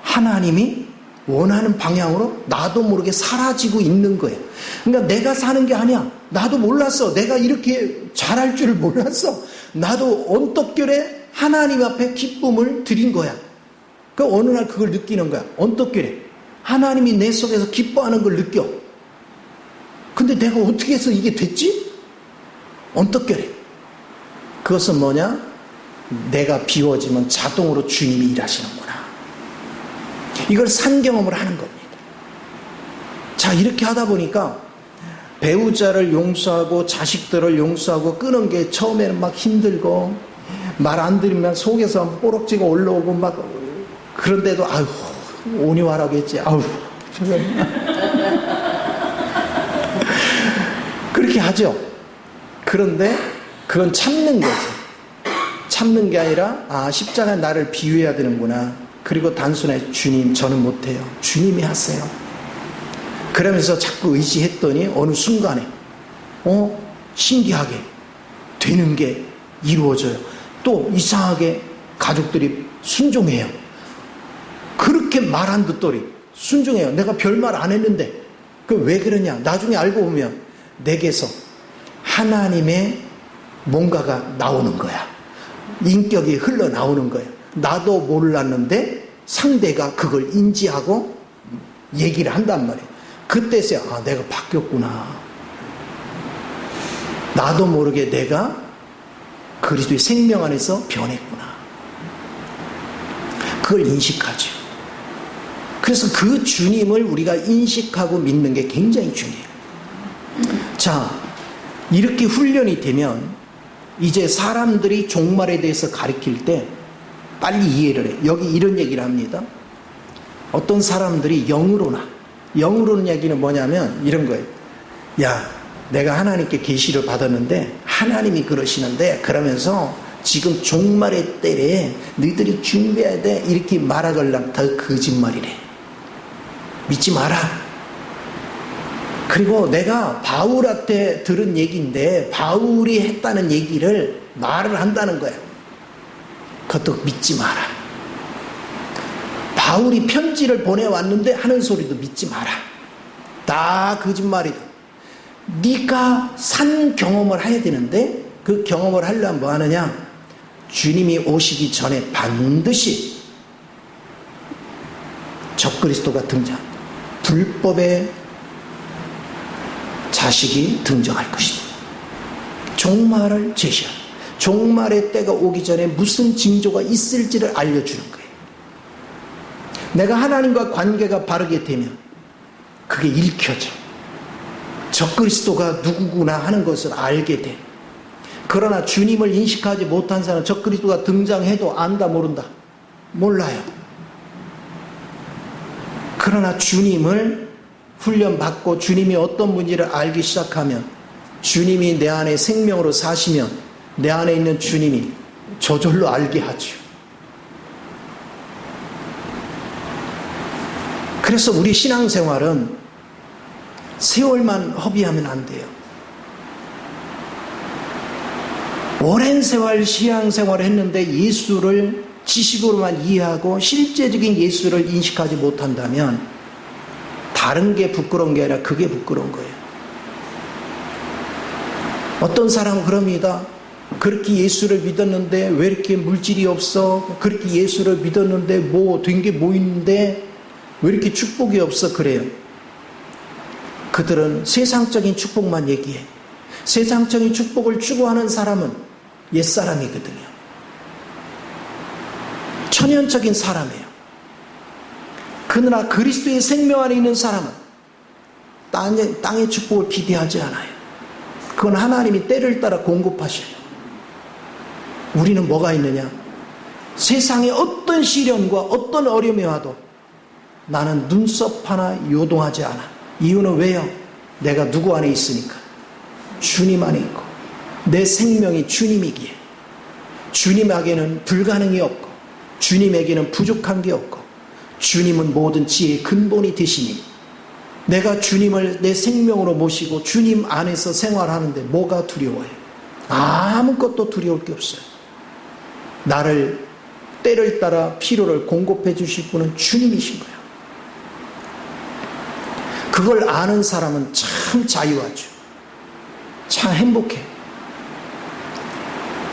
A: 하나님이 원하는 방향으로 나도 모르게 사라지고 있는 거예요. 그러니까 내가 사는 게 아니야. 나도 몰랐어. 내가 이렇게 잘할 줄 몰랐어. 나도 언떡결에 하나님 앞에 기쁨을 드린 거야. 그 어느 날 그걸 느끼는 거야. 언떡결에 하나님이 내 속에서 기뻐하는 걸 느껴. 근데 내가 어떻게 해서 이게 됐지? 언떡결에. 그것은 뭐냐? 내가 비워지면 자동으로 주님이 일하시는구나. 이걸 산경험을 하는 겁니다. 자, 이렇게 하다 보니까 배우자를 용서하고 자식들을 용서하고 끄는 게 처음에는 막 힘들고, 말 안 들으면 속에서 꼬럭지가 올라오고 막, 그런데도 아유 온유하라겠지. 아유 그렇게 하죠. 그런데 그건 참는 거지. 참는 게 아니라 십자가 나를 비유해야 되는구나. 그리고 단순히 주님 저는 못해요. 주님이 하세요. 그러면서 자꾸 의지했더니 어느 순간에 신기하게 되는 게 이루어져요. 또 이상하게 가족들이 순종해요. 그렇게 말 안 듣더니 순종해요. 내가 별말 안 했는데. 그 왜 그러냐? 나중에 알고 보면 내게서 하나님의 뭔가가 나오는 거야. 인격이 흘러나오는 거야. 나도 몰랐는데 상대가 그걸 인지하고 얘기를 한단 말이에요. 그때서야 내가 바뀌었구나. 나도 모르게 내가 그리스도의 생명 안에서 변했구나. 그걸 인식하죠. 그래서 그 주님을 우리가 인식하고 믿는 게 굉장히 중요해요. 자, 이렇게 훈련이 되면 이제 사람들이 종말에 대해서 가르칠 때 빨리 이해를 해. 여기 이런 얘기를 합니다. 어떤 사람들이 영으로는 얘기는 뭐냐면 이런 거예요. 야, 내가 하나님께 계시를 받았는데 하나님이 그러시는데, 그러면서 지금 종말의 때에 너희들이 준비해야 돼. 이렇게 말하걸랑 다 거짓말이래. 믿지 마라. 그리고 내가 바울한테 들은 얘기인데 바울이 했다는 얘기를 말을 한다는 거야. 그것도 믿지 마라. 바울이 편지를 보내왔는데 하는 소리도 믿지 마라. 다 거짓말이다. 네가 산 경험을 해야 되는데 그 경험을 하려면 뭐 하느냐? 주님이 오시기 전에 반드시 적그리스도가 등장, 불법의 자식이 등장할 것이다. 종말을 제시한, 종말의 때가 오기 전에 무슨 징조가 있을지를 알려주는 거예요. 내가 하나님과 관계가 바르게 되면 그게 읽혀져. 적그리스도가 누구구나 하는 것을 알게 돼. 그러나 주님을 인식하지 못한 사람은 적그리스도가 등장해도 안다 모른다? 몰라요. 그러나 주님을 훈련받고 주님이 어떤 분인지를 알기 시작하면, 주님이 내 안에 생명으로 사시면 내 안에 있는 주님이 저절로 알게 하죠. 그래서 우리 신앙생활은 세월만 허비하면 안 돼요. 오랜 세월 신앙생활을 했는데 예수를 지식으로만 이해하고 실제적인 예수를 인식하지 못한다면 다른 게 부끄러운 게 아니라 그게 부끄러운 거예요. 어떤 사람은 그럽니다. 그렇게 예수를 믿었는데 왜 이렇게 물질이 없어? 그렇게 예수를 믿었는데 뭐 된 게 뭐 있는데 왜 이렇게 축복이 없어? 그래요. 그들은 세상적인 축복만 얘기해. 세상적인 축복을 추구하는 사람은 옛사람이거든요. 천연적인 사람이에요. 그러나 그리스도의 생명 안에 있는 사람은 땅의 축복을 기대하지 않아요. 그건 하나님이 때를 따라 공급하셔요. 우리는 뭐가 있느냐? 세상의 어떤 시련과 어떤 어려움이 와도 나는 눈썹 하나 요동하지 않아. 이유는 왜요? 내가 누구 안에 있으니까. 주님 안에 있고 내 생명이 주님이기에 주님에게는 불가능이 없고 주님에게는 부족한 게 없고 주님은 모든 지혜의 근본이 되시니 내가 주님을 내 생명으로 모시고 주님 안에서 생활하는데 뭐가 두려워요? 아무것도 두려울 게 없어요. 나를 때를 따라 필요를 공급해 주실 분은 주님이신 거예요. 그걸 아는 사람은 참 자유하죠. 참 행복해.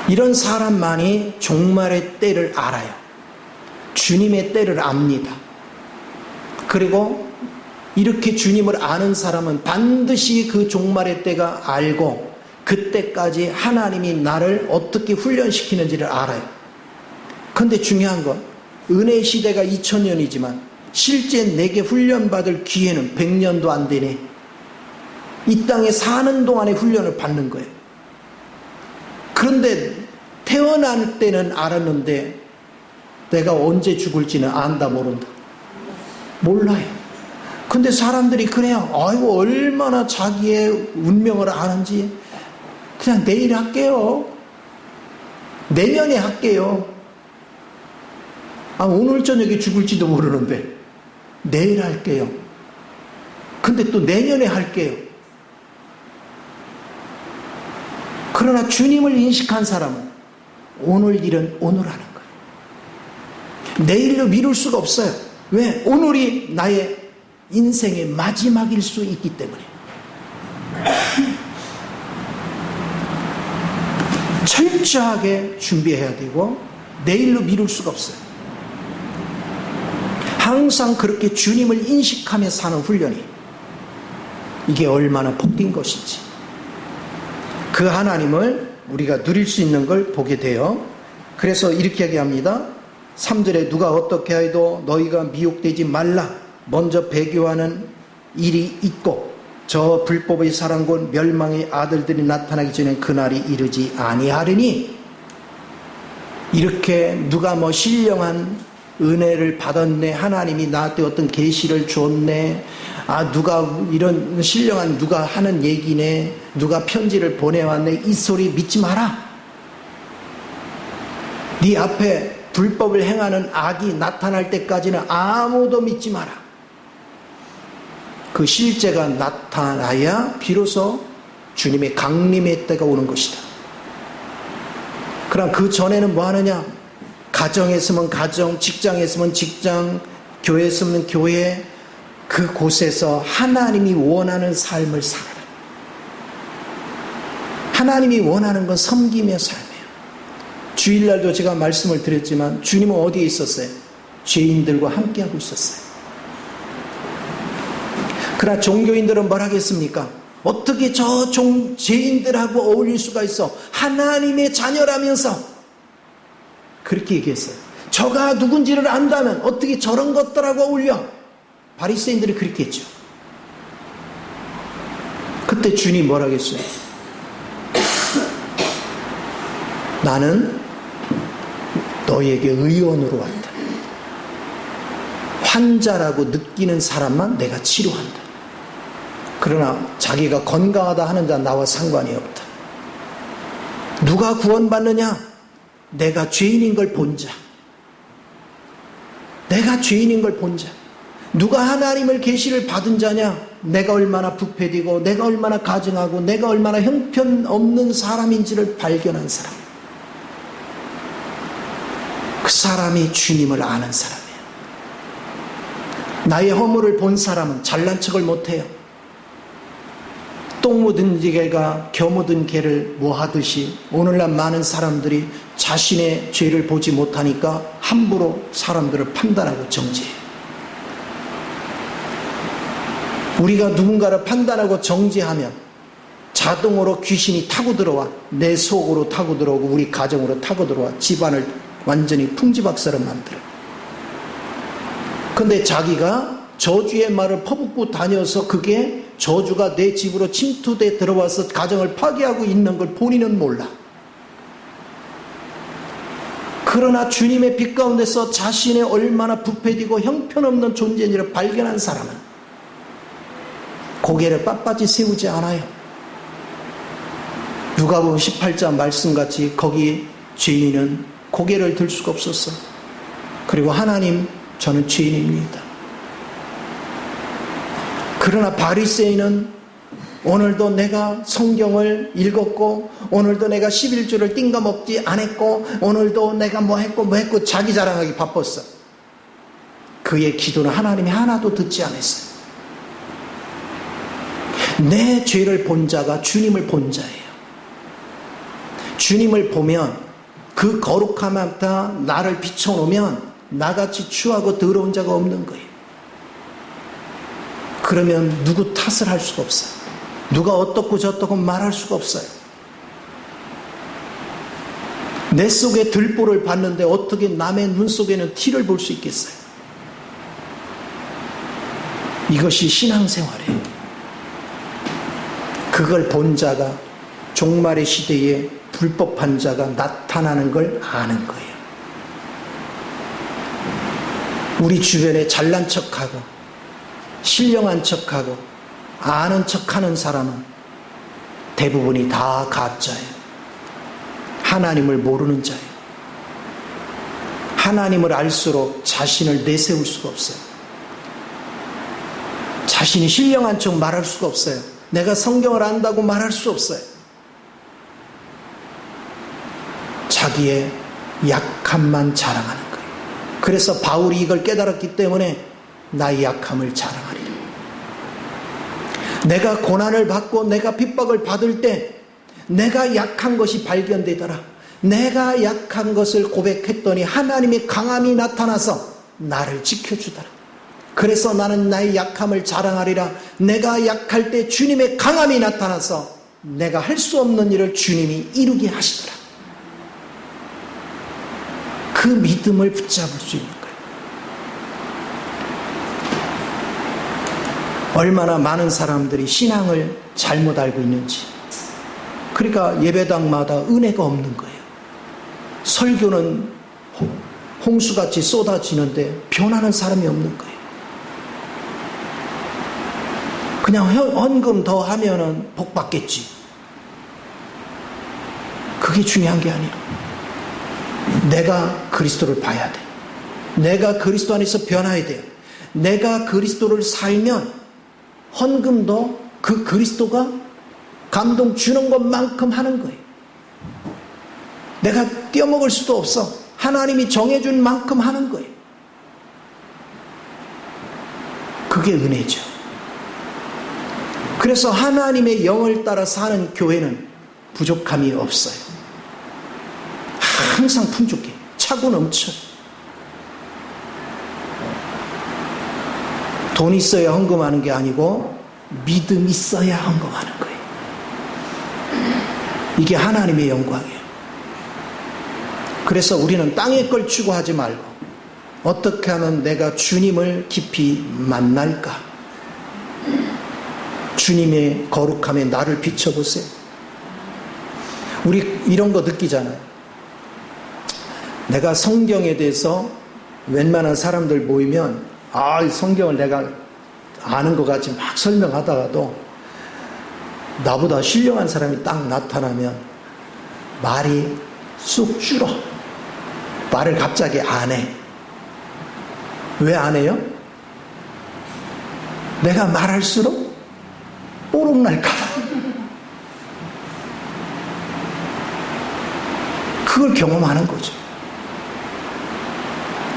A: 이런 사람만이 종말의 때를 알아요. 주님의 때를 압니다. 그리고 이렇게 주님을 아는 사람은 반드시 그 종말의 때가 알고 그때까지 하나님이 나를 어떻게 훈련시키는지를 알아요. 그런데 중요한 건 은혜의 시대가 2000년이지만 실제 내게 훈련받을 기회는 100년도 안 되네. 이 땅에 사는 동안에 훈련을 받는 거예요. 그런데 태어날 때는 알았는데 내가 언제 죽을지는 안다 모른다. 몰라요. 근데 사람들이 그래요. 아이고 얼마나 자기의 운명을 아는지. 그냥 내일 할게요. 내년에 할게요. 오늘 저녁에 죽을지도 모르는데 내일 할게요. 근데 또 내년에 할게요. 그러나 주님을 인식한 사람은 오늘 일은 오늘 하는 거예요. 내일로 미룰 수가 없어요. 왜? 오늘이 나의 인생의 마지막일 수 있기 때문에. 철저하게 준비해야 되고 내일로 미룰 수가 없어요. 항상 그렇게 주님을 인식하며 사는 훈련이 이게 얼마나 복된 것인지 그 하나님을 우리가 누릴 수 있는 걸 보게 돼요. 그래서 이렇게 얘기합니다. 3절에 누가 어떻게 해도 너희가 미혹되지 말라. 먼저 배교하는 일이 있고 저 불법의 사랑 곧 멸망의 아들들이 나타나기 전에 그날이 이르지 아니하리니. 이렇게 누가 신령한 은혜를 받았네, 하나님이 나한테 어떤 계시를 줬네, 누가 이런 신령한 누가 하는 얘기네, 누가 편지를 보내왔네, 이 소리 믿지 마라. 네 앞에 불법을 행하는 악이 나타날 때까지는 아무도 믿지 마라. 그 실제가 나타나야 비로소 주님의 강림의 때가 오는 것이다. 그럼 그 전에는 뭐 하느냐? 가정에 있으면 가정, 직장에 있으면 직장, 교회에 있으면 교회, 그곳에서 하나님이 원하는 삶을 살아라. 하나님이 원하는 건 섬기며 삶이에요. 주일날도 제가 말씀을 드렸지만 주님은 어디에 있었어요? 죄인들과 함께하고 있었어요. 그러나 종교인들은 뭘 하겠습니까? 어떻게 저 죄인들하고 어울릴 수가 있어? 하나님의 자녀라면서 그렇게 얘기했어요. 저가 누군지를 안다면 어떻게 저런 것들하고 어울려? 바리새인들이 그렇게 했죠. 그때 주님 뭐라 했어요? 나는 너에게 의원으로 왔다. 환자라고 느끼는 사람만 내가 치료한다. 그러나 자기가 건강하다 하는 자 나와 상관이 없다. 누가 구원받느냐? 내가 죄인인 걸 본 자. 내가 죄인인 걸 본 자. 누가 하나님을 계시를 받은 자냐? 내가 얼마나 부패되고 내가 얼마나 가증하고 내가 얼마나 형편없는 사람인지를 발견한 사람. 그 사람이 주님을 아는 사람이에요. 나의 허물을 본 사람은 잘난 척을 못해요. 똥 묻은 개가 겨 묻은 개를 뭐 하듯이 오늘날 많은 사람들이 자신의 죄를 보지 못하니까 함부로 사람들을 판단하고 정죄해요. 우리가 누군가를 판단하고 정죄하면 자동으로 귀신이 타고 들어와 내 속으로 타고 들어오고 우리 가정으로 타고 들어와 집안을 완전히 풍지박살을 만들어요. 근데 자기가 저주의 말을 퍼붓고 다녀서 그게 저주가 내 집으로 침투돼 들어와서 가정을 파괴하고 있는 걸 본인은 몰라. 그러나 주님의 빛 가운데서 자신의 얼마나 부패되고 형편없는 존재인지를 발견한 사람은 고개를 빳빳이 세우지 않아요. 누가복음 18장 말씀같이 거기 죄인은 고개를 들 수가 없었어. 그리고 하나님, 저는 죄인입니다. 그러나 바리새인은 오늘도 내가 성경을 읽었고, 오늘도 내가 11조를 띵가먹지 않았고, 오늘도 내가 뭐 했고 자기 자랑하기 바빴어. 그의 기도는 하나님이 하나도 듣지 않았어요. 내 죄를 본 자가 주님을 본 자예요. 주님을 보면 그 거룩함에 다 나를 비춰놓으면 나같이 추하고 더러운 자가 없는 거예요. 그러면 누구 탓을 할 수가 없어요. 누가 어떻고 저떻고 말할 수가 없어요. 내 속에 들보를 봤는데 어떻게 남의 눈 속에는 티를 볼 수 있겠어요? 이것이 신앙생활이에요. 그걸 본 자가 종말의 시대에 불법한 자가 나타나는 걸 아는 거예요. 우리 주변에 잘난 척하고 신령한 척하고 아는 척하는 사람은 대부분이 다 가짜예요. 하나님을 모르는 자예요. 하나님을 알수록 자신을 내세울 수가 없어요. 자신이 신령한 척 말할 수가 없어요. 내가 성경을 안다고 말할 수 없어요. 자기의 약함만 자랑하는 거예요. 그래서 바울이 이걸 깨달았기 때문에 나의 약함을 자랑하리라. 내가 고난을 받고 내가 핍박을 받을 때 내가 약한 것이 발견되더라. 내가 약한 것을 고백했더니 하나님의 강함이 나타나서 나를 지켜주더라. 그래서 나는 나의 약함을 자랑하리라. 내가 약할 때 주님의 강함이 나타나서 내가 할 수 없는 일을 주님이 이루게 하시더라. 그 믿음을 붙잡을 수 있는 거예요. 얼마나 많은 사람들이 신앙을 잘못 알고 있는지. 그러니까 예배당마다 은혜가 없는 거예요. 설교는 홍수같이 쏟아지는데 변하는 사람이 없는 거예요. 그냥 헌금 더 하면은 복 받겠지. 그게 중요한 게 아니에요. 내가 그리스도를 봐야 돼. 내가 그리스도 안에서 변화해야 돼요. 내가 그리스도를 살면 헌금도 그 그리스도가 감동 주는 것만큼 하는 거예요. 내가 떼어먹을 수도 없어. 하나님이 정해준 만큼 하는 거예요. 그게 은혜죠. 그래서 하나님의 영을 따라 사는 교회는 부족함이 없어요. 항상 풍족해. 차고 넘쳐. 돈 있어야 헌금하는 게 아니고 믿음 있어야 헌금하는 거예요. 이게 하나님의 영광이에요. 그래서 우리는 땅의 걸 추구하지 말고 어떻게 하면 내가 주님을 깊이 만날까? 주님의 거룩함에 나를 비춰보세요. 우리 이런 거 느끼잖아요. 내가 성경에 대해서 웬만한 사람들 모이면 성경을 내가 아는 것 같이 막 설명하다가도 나보다 신령한 사람이 딱 나타나면 말이 쑥 줄어. 말을 갑자기 안 해. 왜 안 해요? 내가 말할수록 뽀록 날까 봐. 그걸 경험하는 거죠.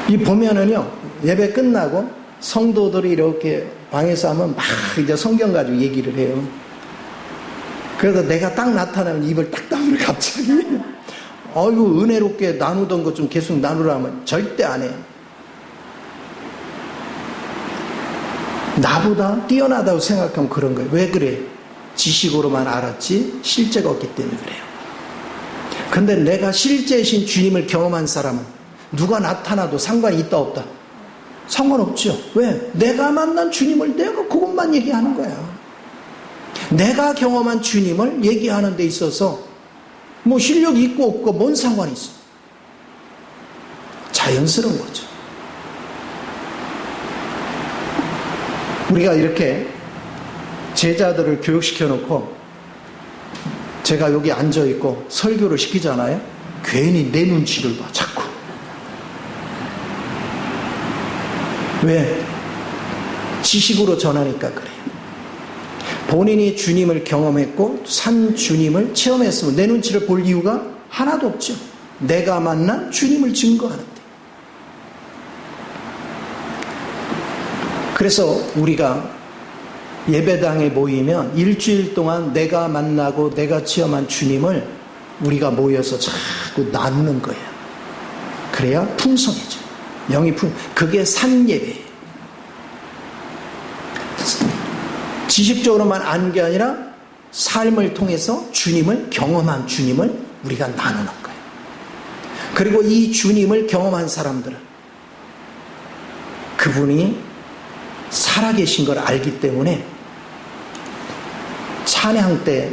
A: 이 보면은요, 예배 끝나고 성도들이 이렇게 방에서 하면 막 이제 성경 가지고 얘기를 해요. 그래서 내가 딱 나타나면 입을 딱 다물어 갑자기. 아이고, 은혜롭게 나누던 것 좀 계속 나누라면 절대 안 해요. 나보다 뛰어나다고 생각하면 그런 거예요. 왜 그래? 지식으로만 알았지 실제가 없기 때문에 그래요. 근데 내가 실제이신 주님을 경험한 사람은 누가 나타나도 상관이 있다 없다? 상관없죠. 왜? 내가 만난 주님을 내가 그것만 얘기하는 거야. 내가 경험한 주님을 얘기하는 데 있어서 뭐 실력이 있고 없고 뭔 상관이 있어. 자연스러운 거죠. 우리가 이렇게 제자들을 교육시켜 놓고 제가 여기 앉아 있고 설교를 시키잖아요. 괜히 내 눈치를 봐, 자꾸. 왜? 지식으로 전하니까 그래요. 본인이 주님을 경험했고 산 주님을 체험했으면 내 눈치를 볼 이유가 하나도 없죠. 내가 만난 주님을 증거하는데. 그래서 우리가 예배당에 모이면 일주일 동안 내가 만나고 내가 체험한 주님을 우리가 모여서 자꾸 나누는 거예요. 그래야 풍성해져. 영이 그게 산예배예요. 지식적으로만 아는 게 아니라 삶을 통해서 주님을 경험한 주님을 우리가 나누는 거예요. 그리고 이 주님을 경험한 사람들은 그분이 살아계신 걸 알기 때문에 찬양 때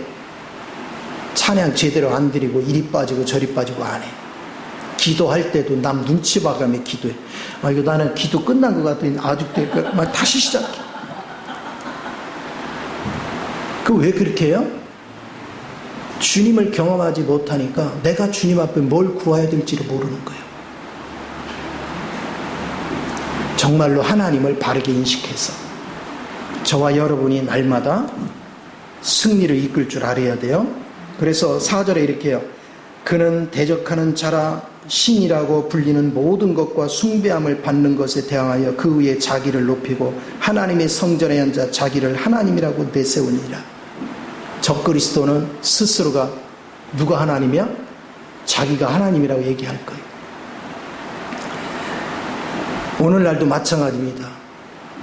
A: 찬양 제대로 안 드리고 이리 빠지고 저리 빠지고 안 해. 기도할 때도 남 눈치 봐가며 기도해. 이거 나는 기도 끝난 것 같더니 아직도 막 다시 시작해. 그 왜 그렇게 해요? 주님을 경험하지 못하니까 내가 주님 앞에 뭘 구해야 될지를 모르는 거예요. 정말로 하나님을 바르게 인식해서 저와 여러분이 날마다 승리를 이끌 줄 알아야 돼요. 그래서 4절에 이렇게 해요. 그는 대적하는 자라 신이라고 불리는 모든 것과 숭배함을 받는 것에 대항하여 그 위에 자기를 높이고 하나님의 성전에 앉아 자기를 하나님이라고 내세우니라. 적그리스도는 스스로가 누가 하나님이야? 자기가 하나님이라고 얘기할 거예요. 오늘날도 마찬가지입니다.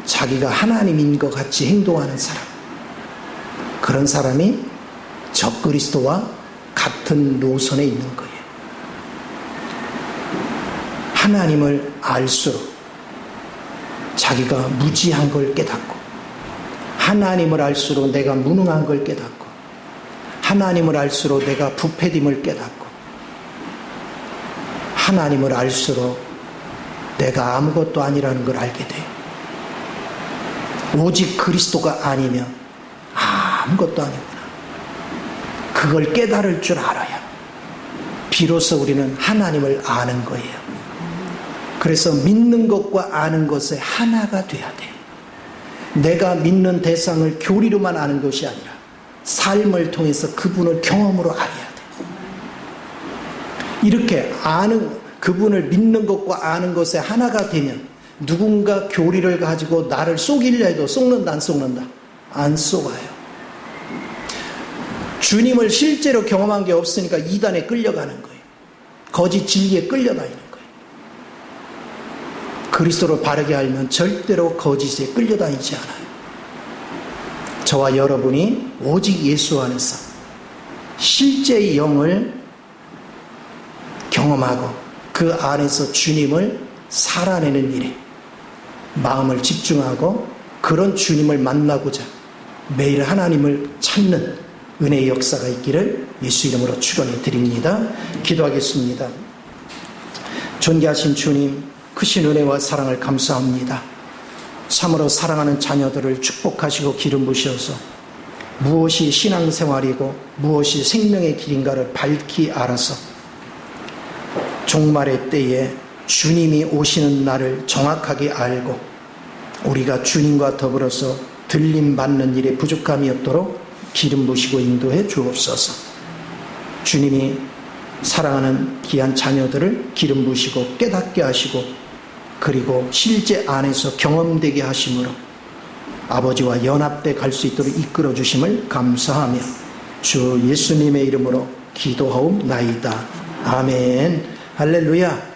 A: 자기가 하나님인 것 같이 행동하는 사람, 그런 사람이 적그리스도와 같은 노선에 있는 거예요. 하나님을 알수록 자기가 무지한 걸 깨닫고, 하나님을 알수록 내가 무능한 걸 깨닫고, 하나님을 알수록 내가 부패됨을 깨닫고, 하나님을 알수록 내가 아무것도 아니라는 걸 알게 돼요. 오직 그리스도가 아니면 아무것도 아니구나. 그걸 깨달을 줄 알아야 비로소 우리는 하나님을 아는 거예요. 그래서 믿는 것과 아는 것에 하나가 돼야 돼요. 내가 믿는 대상을 교리로만 아는 것이 아니라 삶을 통해서 그분을 경험으로 알아야 돼요. 이렇게 그분을 믿는 것과 아는 것에 하나가 되면 누군가 교리를 가지고 나를 속이려 해도 속는다, 안 속는다? 안 속아요. 주님을 실제로 경험한 게 없으니까 이단에 끌려가는 거예요. 거짓 진리에 끌려다니는 거예요. 그리스도를 바르게 알면 절대로 거짓에 끌려다니지 않아요. 저와 여러분이 오직 예수 안에서 실제의 영을 경험하고 그 안에서 주님을 살아내는 일에 마음을 집중하고 그런 주님을 만나고자 매일 하나님을 찾는 은혜의 역사가 있기를 예수 이름으로 축원해 드립니다. 기도하겠습니다. 존귀하신 주님, 크신 은혜와 사랑을 감사합니다. 참으로 사랑하는 자녀들을 축복하시고 기름 부으셔서 무엇이 신앙생활이고 무엇이 생명의 길인가를 밝히 알아서 종말의 때에 주님이 오시는 날을 정확하게 알고 우리가 주님과 더불어서 들림 받는 일에 부족함이 없도록 기름 부으시고 인도해 주옵소서. 주님이 사랑하는 귀한 자녀들을 기름 부으시고 깨닫게 하시고 그리고 실제 안에서 경험되게 하심으로 아버지와 연합돼 갈 수 있도록 이끌어 주심을 감사하며 주 예수님의 이름으로 기도하옵나이다. 아멘. 할렐루야.